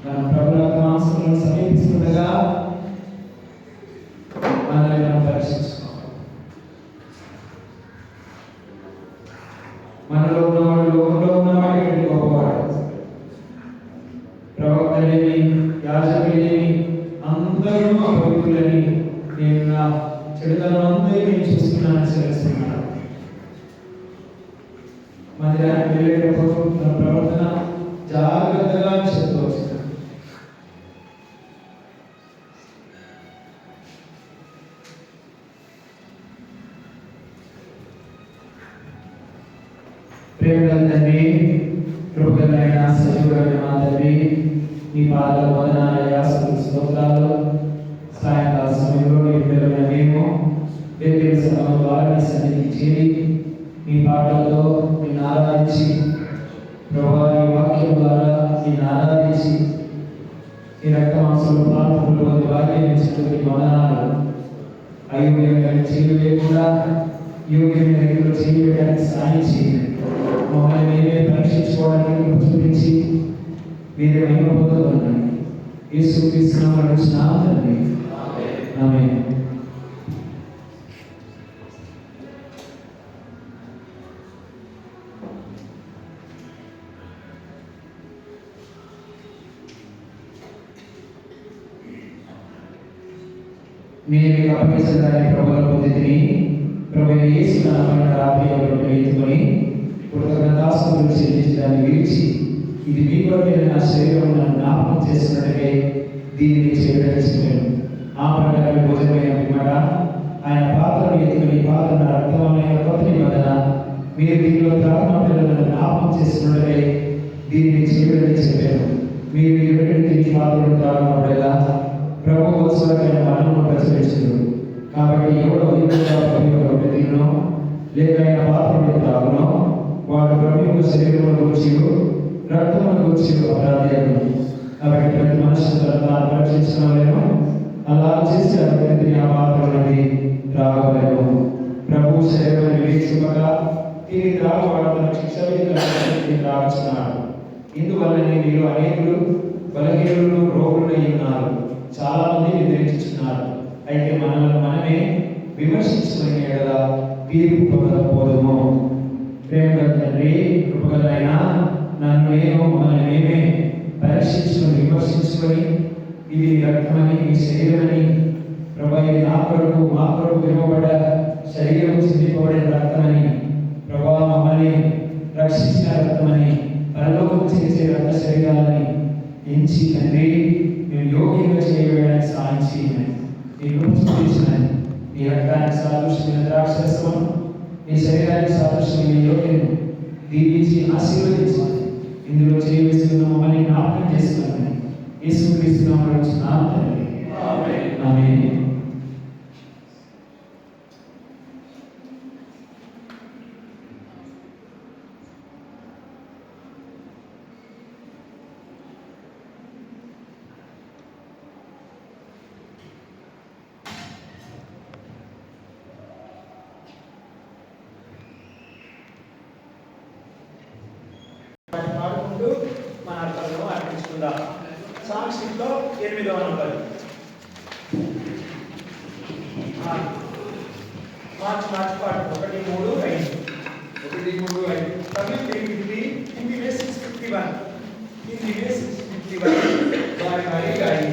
మన ప్రభు రక్తమాంసములను సమీపిస్తుండగా మనల్ని మనం పరీక్షించుకోవాలి. మనలో ఉన్నవాడు లోకంలో ఉన్నవాడి కంటే గొప్పవాడు. ప్రవక్తలేమి యాజకులేమి అందరూ అపవిత్రులని నేను నా చెడుతనం అందరినీ చూస్తున్నానని తెలుస్తున్నాను. మందిరానికి వెళ్ళేటప్పుడు తన ప్రవర్తన జాగ్రత్తగా చెప్తూ వచ్చింది. ప్రేమగల తండ్రి, కృపగలైన సజీవుడైన మా తండ్రి, నీ పాదాల వందనాలయ్యా, స్తోత్రాలు. సాయంకాల సమయంలో నీ పిల్లలైన మేము వేరే సమయం ద్వారా నీ సన్నిధికి చేరి నీ పాటలతో నిన్ను ఆరాధించి ప్రభువా నీ వాక్యం ద్వారా నిన్ను ఆరాధించి నీ రక్తమాంసంలో పాల్గొనే భాగ్యం ఇచ్చినందుకు నీ వందనాలు. అయోగ్యమైన చేయి వేయకుండా యోగ్యమైన రీతిలో చేయి వేయడానికి సాయం చేయండి. మమ్మల్ని మేమే పరీక్షించుకోవడానికి చూపించి మీరే మహిమ పొందుతున్నాయి. యేసుక్రీస్తు నామములో అడుగుచున్నాము తండ్రి. ఆమేన్. నేను అపవిత్రదాన్ని ప్రభువుల పొందితిని. ప్రభువైన యేసు నామమున రాత్రి రొట్టె ఎత్తుకొని కృతజ్ఞతాస్తుతులు చెల్లించి దాన్ని విరిచి, ఇది మీ కొరకైన నా శరీరం నన్ను జ్ఞాపకం చేస్తున్నట్టుగా దీనిని చేయడానికి చెప్పాను. ఆ ప్రకారం భోజనమైన పిమ్మట ఆయన పాత్రను ఎత్తుకొని, పాత్ర నా రక్తమైన కొత్త నిబంధన, మీరు దీనిలో ప్రారంభ పిల్లలను జ్ఞాపకం చేస్తున్నట్టుగా దీనిని చేయడానికి చెప్పాను. మీరు ఈ రెండింటి పాత్రను త్రాగినప్పుడల్లా ప్రభు ఉత్సవమైన మరణమును ప్రచురించదు. కాబట్టి ఎవడో రొట్టె తినో లేక ఆయన పాత్రను త్రాగునో వాడు ప్రభు శరీరమును గురించి రక్తమును గురించి అపరాధి అగును. కాబట్టి ప్రతి మనుషులు తాను పరీక్షించలేను, అలా చేసి అతని ఆ పాత్రలోని త్రాగలేను. ప్రభు శరీరాన్ని వివేచింపగా తిరిగి త్రాగవాడు తన శిక్ష విధిని త్రాగుచున్నాడు. ఇందువల్లనే మీరు అనేకులు బలహీనులు రోగులై ఉన్నారు, చాలా మంది నిద్రించుచున్నారు. అయితే మనల్ని మనమే విమర్శించుకునే ఎడల తీర్పు పొందకపోదుము. ప్రేమగల తండ్రి, కృపగలైన నన్ను నేను మమ్మల్ని మేమే పరీక్షించుకొని విమర్శించుకొని ఇది నీ రక్తమని, నీ శరీరమని, ప్రభా ఇది నా కొరకు మా కొరకు విలువబడ్డ శరీరం చిందింపబడిన రక్తమని, ప్రభా మమ్మల్ని రక్షించిన రక్తమని, పరలోకం చేసే రక్త శరీరాలని ఎంచి తండ్రి మేము యోగ్యంగా చేయడానికి సాయం చేయమని నీకు చూపించినని, నీ రక్తానికి సాదృశ్యమైన ద్రాక్షరసం, నీ శరీరానికి సాదృశ్యమైన యోగ్యం దీవించి ఆశీర్వదించి ఇందులో చేయవలసిన మమ్మల్ని జ్ఞాపకం చేసుకోమని యేసుక్రీస్తు నామములో అడుగుచున్నాము తండ్రి. ఆమేన్. ఆమేన్. పాడుకుంటూ మన అర్థంలో అర్పించుకుందాం. సాంగ్ షీట్లో 8వ నంబర్ మార్చి పాడు 1, 3, 5 తమిళ్ 350, హిందీ में 651 వారి గాయి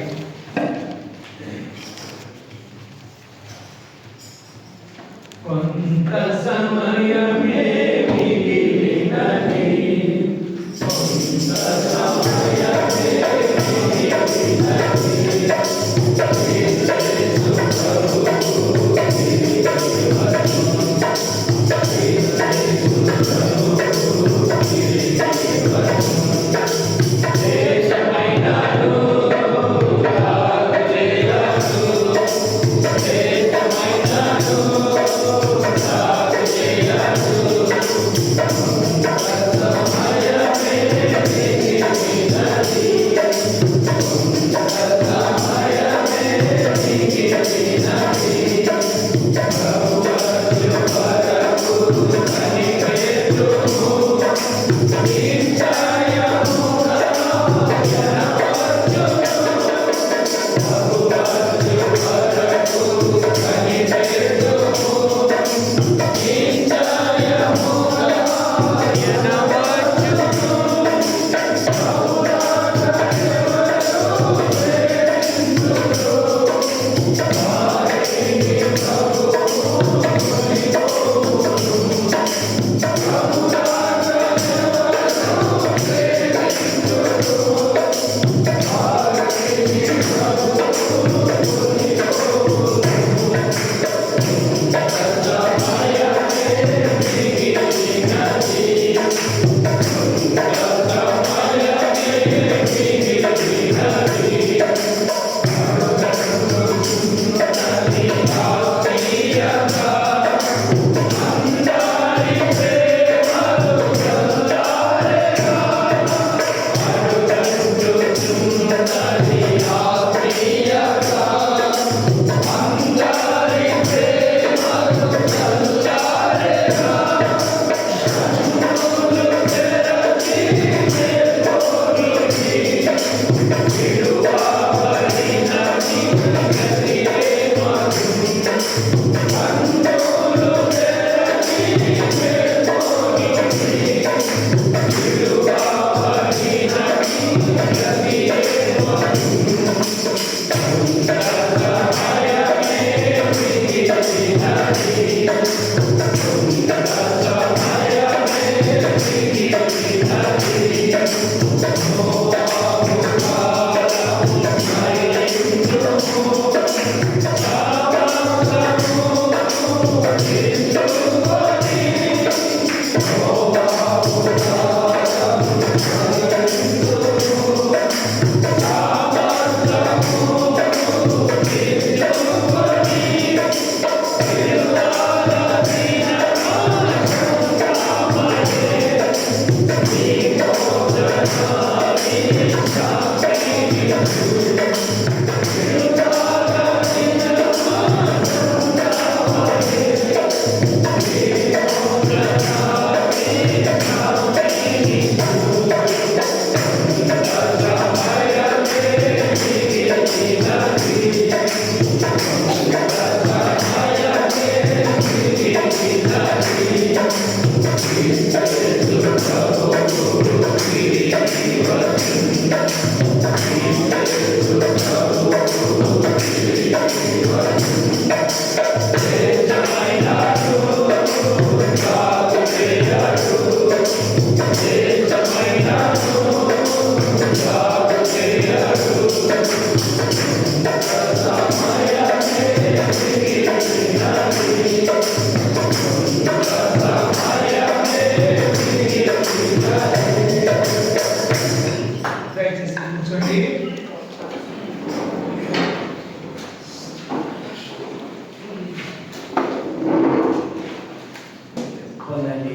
పొందండి.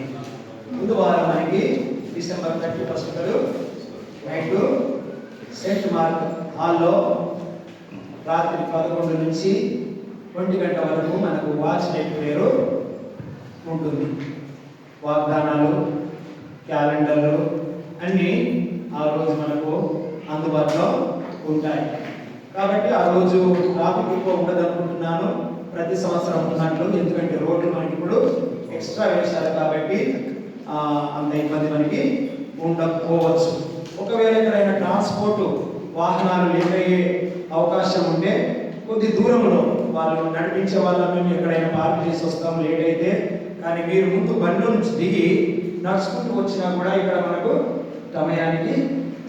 ముందు వారం మనకి డిసెంబర్ 31 నైట్ సెంట్ మార్క్ హాల్లో రాత్రి 11 నుంచి 1 గంట వరకు మనకు వాచ్ నైట్ ప్రేయర్ ఉంటుంది. వాగ్దానాలు, క్యాలెండర్లు అన్నీ ఆ రోజు మనకు అందుబాటులో ఉంటాయి. కాబట్టి ఆ రోజు ట్రాఫిక్ ఎక్కువ ఉండదు అనుకుంటున్నాను, ప్రతి సంవత్సరం ఉన్నట్లు. ఎందుకంటే రోడ్లు మనకి ఇప్పుడు ఎక్స్ట్రా వేశారు కాబట్టి అంత ఇబ్బంది మనకి ఉండకపోవచ్చు. ఒకవేళ ఎక్కడైనా ట్రాన్స్పోర్ట్ వాహనాలు లేట్ అయ్యే అవకాశం ఉంటే కొద్ది దూరంలో వాళ్ళు నడిపించే వాళ్ళ మేము ఎక్కడైనా పార్క్ చేసి వస్తాం లేట్ అయితే. కానీ మీరు ముందు బండిలో నుంచి దిగి నడుచుకుంటూ వచ్చినా కూడా ఇక్కడ మనకు సమయానికి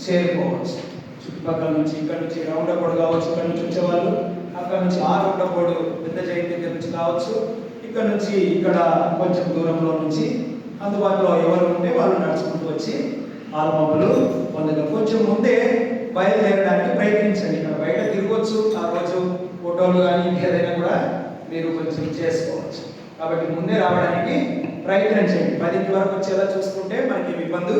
చేరుకోవచ్చు. చుట్టుపక్కల నుంచి ఇక్కడ నుంచి రౌండపోడు కావచ్చు, ఇక్కడ నుంచి వచ్చేవాళ్ళు అక్కడ నుంచి ఆ రౌండపోడు పెద్ద జైన్ దగ్గర నుంచి కావచ్చు, ఇక్కడ నుంచి ఇక్కడ కొంచెం దూరంలో నుంచి అందుబాటులో ఎవరు ఉంటే వాళ్ళు నడుచుకుంటూ వచ్చి ఆల్బమ్లు పొందగలరు. కొంచెం ముందే బయలుదేరడానికి ప్రయత్నించండి. ఇక్కడ బయట తిరగవచ్చు, ఆ రోజు ఫోటోలు కానీ ఇంకేదైనా కూడా మీరు కొంచెం చేసుకోవచ్చు. కాబట్టి ముందే రావడానికి ప్రయత్నించండి. 10 వరకు వచ్చేలా చూసుకుంటే మనకి ఇబ్బంది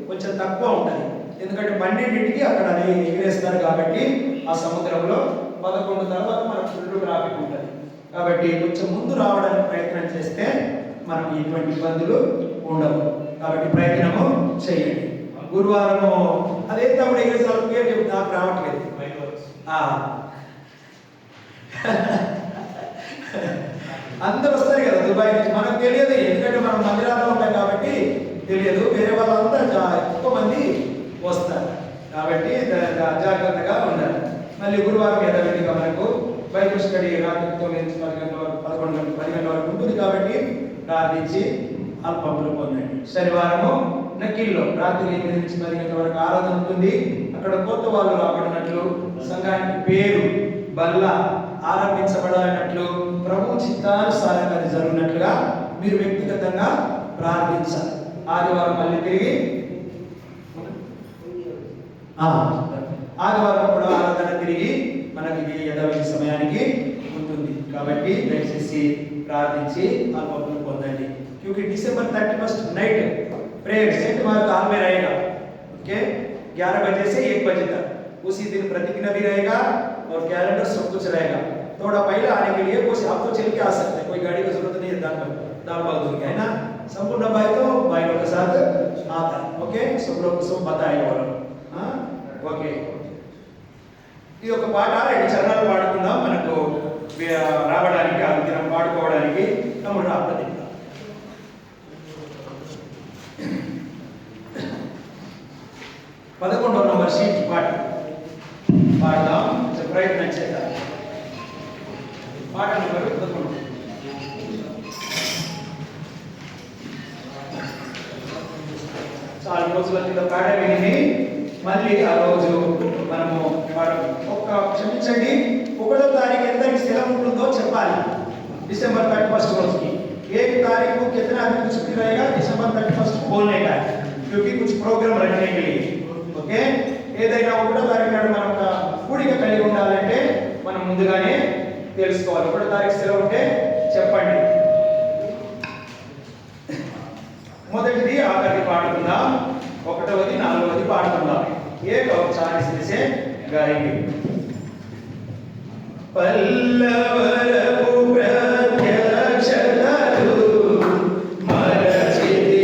కొంచెం తక్కువ ఉంటుంది. ఎందుకంటే 12కి అక్కడ అది ఎగిరేస్తారు కాబట్టి ఆ సముద్రంలో 11 తర్వాత మనకు ఫుల్ ట్రాఫిక్ ఉంటుంది. కాబట్టి కొంచెం ముందు రావడానికి ప్రయత్నం చేస్తే మనకు ఎటువంటి ఇబ్బందులు ఉండవు. కాబట్టి ప్రయత్నము చేయండి. గురువారము అదే తమ్ముడు ఎగిరేసారి పేరు చెప్తే నాకు రావట్లేదు. అందరూ వస్తారు కదా దుబాయ్ నుంచి. మనకు తెలియదు, ఎందుకంటే మనం మందిరాల్లో ఉంటాం కాబట్టి తెలియదు. వేరే వాళ్ళంతా ఎక్కువ మంది వస్తారు కాబట్టి జాగ్రత్తగా ఉండాలి. మళ్ళీ గురువారం యథావిధిగా మనకు బైబిల్ స్టడీ రాత్రి 9 నుంచి 10 గంటల వరకు 10 గంటల వరకు ఉంటుంది కాబట్టి ప్రార్థించి అల్పములు పొందండి. శనివారము నకిల్లో రాత్రి 8 నుంచి 10 గంటల వరకు ఆరాధన ఉంటుంది. అక్కడ కొత్త వాళ్ళు రాబడినట్లు, సంఘానికి పేరు బల్ల ఆరంభించబడాలన్నట్లు, ప్రభు చిత్తానుసారంగా అది జరుగునట్లుగా మీరు వ్యక్తిగతంగా ప్రార్థించాలి. ఆదివారం మళ్ళీ తిరిగి ఆదివారం కూడా ఆరాధన తిరిగి మనకి యథావిధి సమయానికి ఉంటుంది. కాబట్టి దయచేసి ప్రార్థించి అల్పములు పొందండి. क्योंकि दिसंबर 31 night prayer Saint Mark hall में रहेगा. ओके, 11 बजे से 1 बजे तक. उसी दिन प्रतिज्ञा भी रहेगा और कैलेंडर सब कुछ रहेगा. थोड़ा पहले आने के लिए कुछ आप तो चल के आ सकते हैं, कोई गाड़ी की जरूरत नहीं है. दाल बहादुर है ना, संपूर्ण भाई तो भाई लोग के साथ आता है. ओके, सब लोग को सब बताएगा वो. हाँ, ओके. ఇది ఒక పాట 2 చరణాలు పాడుకుందాం. మనకు రావడానికి ఆ దినం పాడుకోవడానికి తమ్ముడు రాపది 11వ నంబర్ షీట్ పాట పాడదాం. ప్రయత్నం చేద్దాం. పాట నెంబర్ 11. చాలా రోజుల కింద పాట విని మళ్ళీ ఆ రోజు మనము ఒక్క క్షమించండి, 1వ తారీఖు ఎంత సెలవు ఉంటుందో చెప్పాలి. दिसंबर 31 రోజుకి 1 तारीख को कितना आदमी छुट्टी रहेगा दिसंबर 31 बोलने का, क्योंकि कुछ प्रोग्राम रखने के लिए. ఓకే, ఏదైనా 1వ తారీఖు నాడు మనం ఒక కూడిక కలిగి ఉండాలంటే మనం ముందుగానే తెలుసుకోవాలి. 1వ తారీఖు సెలవు ఉంటే చెప్పండి. మొదటిది ఆఖరిది పాడుకుందాం, 1వది 4వది పాడుకుందాం. एक और 40 से गाएंगे. पल्लवरपु प्रत्यक्षतरु मरचिति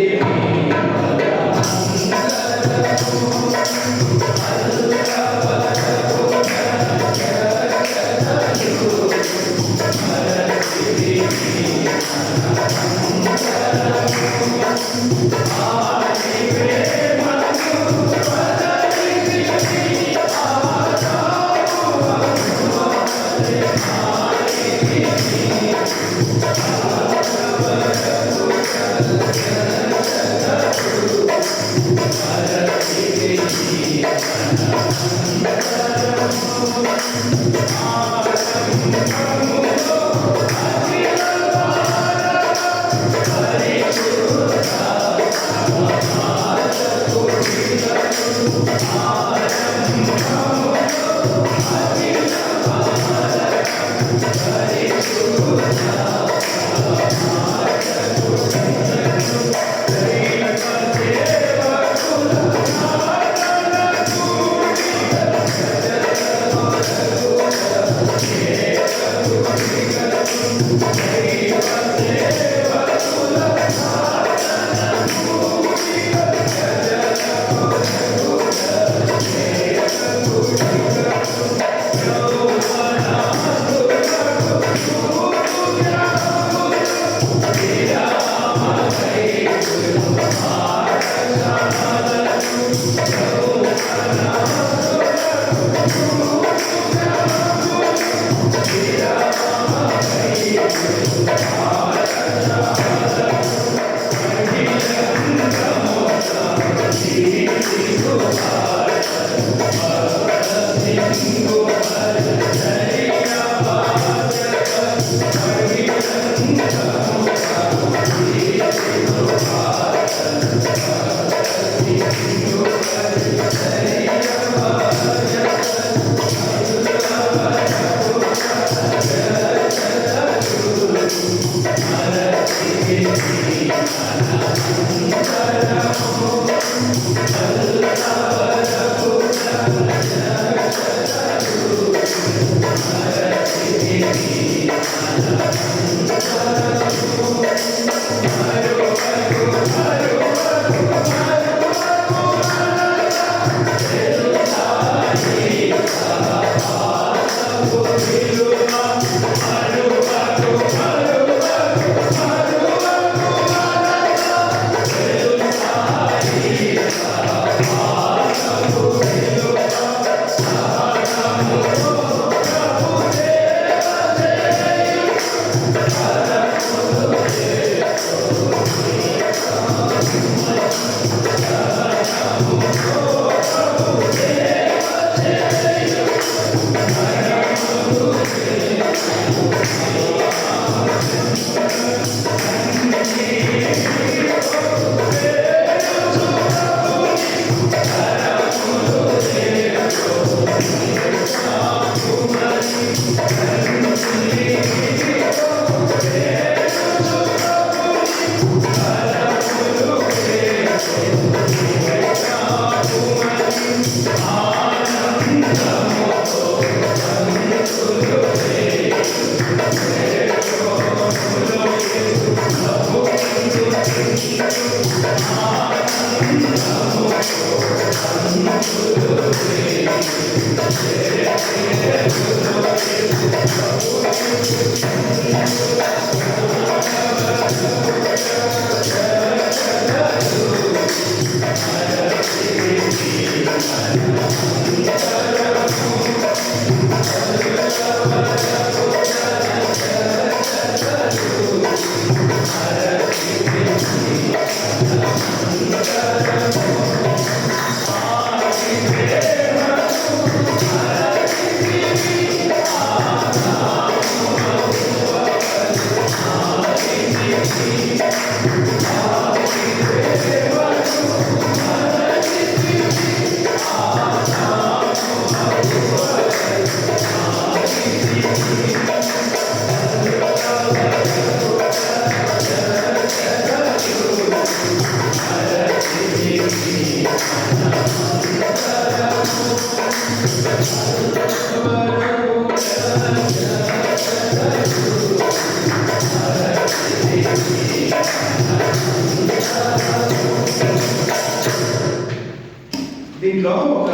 దీనిలో ఒక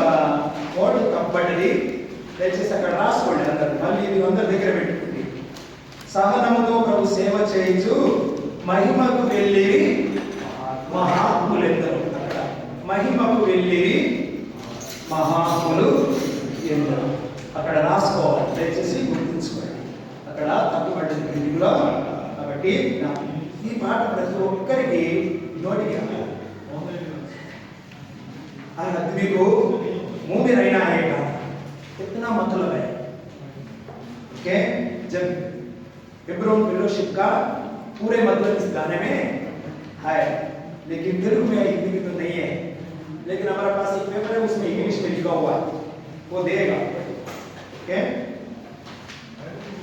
కోడ్ కప్పబడ్డది, దయచేసి అక్కడ రాసుకోండి అందరు. మళ్ళీ ఇది అందరి దగ్గర పెట్టుకుంది. సహనముతో ప్రభు సేవ చేయించు మహిమకు వెళ్ళి మహాత్ములెందరు. మహిమకు వెళ్ళి మహాత్ములు ఎందరు. అక్కడ రాసుకోవాలి, దయచేసి గుర్తుంచుకోండి. అక్కడ తప్పుపడ్డది తెలుగులో. కాబట్టి ఈ పాట ప్రతి ఒక్కరికి నోటికి మీకు मूवी रहना है कितना मतलब है. ओके, जब हेब्रोन फेलोशिप का पूरे मतलब इस गाने में है, लेकिन तेलुगु में हिंदी में तो नहीं है. लेकिन हमारे पास एक पेपर है, उसमें इंग्लिश में लिखा हुआ है, वो देगा. ओके,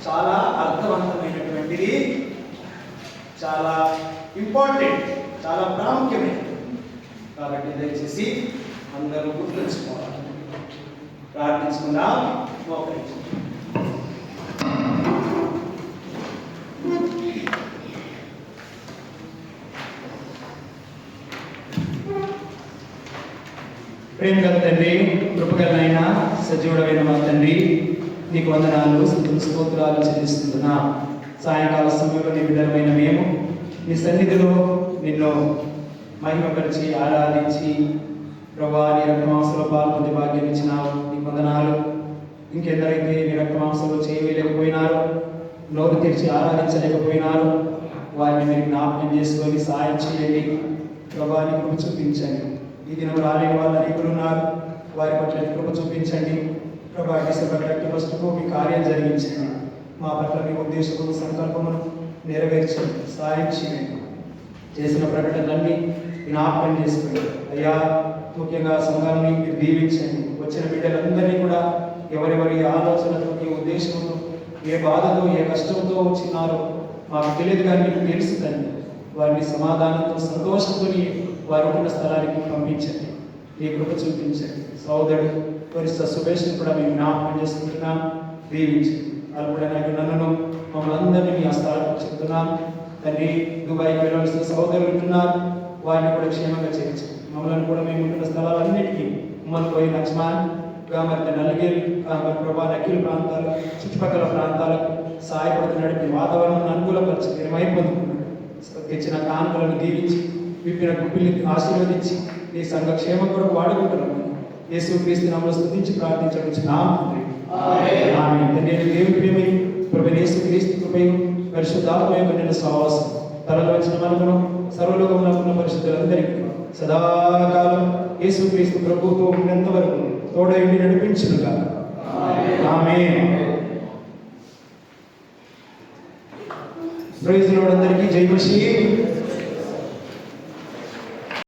చాలా అర్థవంతమైనటువంటిది, చాలా ఇంపార్టెంట్, చాలా ప్రాముఖ్యమైనది. కాబట్టి దయచేసి అందరూ గుర్తుంచుకోవాలి. ప్రార్థించుకుందాం. మోకరించండి. ప్రేమగల తండ్రి, కృపగలైన సజీవుడమైన మా తండ్రి, నీకు వందనాలు, స్తోత్రాలు చెల్లిస్తున్నా. సాయంకాల సమయంలో నీ బిడ్డలమైన మేము నీ సన్నిధిలో నిన్ను మహిమపరిచి ఆరాధించి ప్రభా నీ రక్తమాంసంలో పాల్గొనే భాగ్యం ఇచ్చినావు. నీకు వందనాలు. ఇంకెందరైతే నీ రక్తమాంసంలో చేయలేకపోయినారో, నోరు తెరిచి ఆరాధించలేకపోయినారో వారిని మీరు జ్ఞాపకం చేసుకొని సాయం చేయండి. ప్రభా నీ కృప చూపించండి. ఈ దినం రాలేని వాళ్ళు అనేకులున్నారు, వారి పట్ల కృప చూపించండి. ప్రభా డిసెంబర్ 31కు మీ కార్యం జరిగించండి. మా పట్ల మీ ఉద్దేశము సంకల్పమును నెరవేర్చండి, సాయం చేయండి. చేసిన ప్రకటనలన్నీ జ్ఞాపకం చేసుకోండి అయ్యా. ముఖ్యంగా సంఘాన్ని మీరు దీవించండి. వచ్చిన బిడ్డలందరినీ కూడా ఎవరెవరి ఆలోచనతో, ఏ ఉద్దేశంతో, ఏ బాధతో, ఏ కష్టంతో వచ్చినారో మాకు తెలియదు, కానీ మీకు తెలుస్తుందండి. వారిని సమాధానంతో, సంతోషంతో వారు ఉన్న స్థలానికి పంపించండి. మీ కృప చూపించండి. సోదరుడు పరిస్థితి సుభేష్ని కూడా మేము జ్ఞాపకం చేసుకుంటున్నాం, దీవించండి. వాళ్ళు కూడా నన్ను మమ్మల్ని అందరినీ మీ హస్తాలకు చెప్తున్నాం తండ్రి. దుబాయ్కి వెళ్ళవలసిన సోదరులు ఉంటున్నారు, వారిని కూడా క్షేమంగా చేర్చండి. మమ్మల్ని కూడా మేము ఉంటున్న స్థలాలన్నిటికీ ఉమ్మల్పోయి లక్ష్మణ్ గామర్త నల్గేల్ గామర్ ప్రభా నకిల్ ప్రాంతాలు, చుట్టుపక్కల ప్రాంతాలకు సహాయపడుతున్నటువంటి వాతావరణం అనుకూలపరిచి నిర్మయం పొందుకున్నాడు. తెచ్చిన కానుకలను దీవించి, విప్పిన గుప్పిల్ని ఆశీర్వదించి నీ సంఘ క్షేమం కొరకు వాడుకుంటున్నాము. యేసుక్రీస్తు నామములో స్తుతించి ప్రార్థించుచున్నాం తండ్రి. ఆమేన్. నేను దేవుని ప్రేమై ప్రభువైన యేసుక్రీస్తు కృపయు పరిశుద్ధాత్మ యొక్క నిన్న సహవాసం తరలి వచ్చిన మనకును సర్వలోకంలో ఉన్న పరిశుద్ధులందరికీ సదాకాలం యేసుక్రీస్తు ప్రభువుతో ఉన్నంత వరకు తోడైండి నడిపించునుగా. ఆమేన్. Praise lord. అందరికీ జై మసీహ్.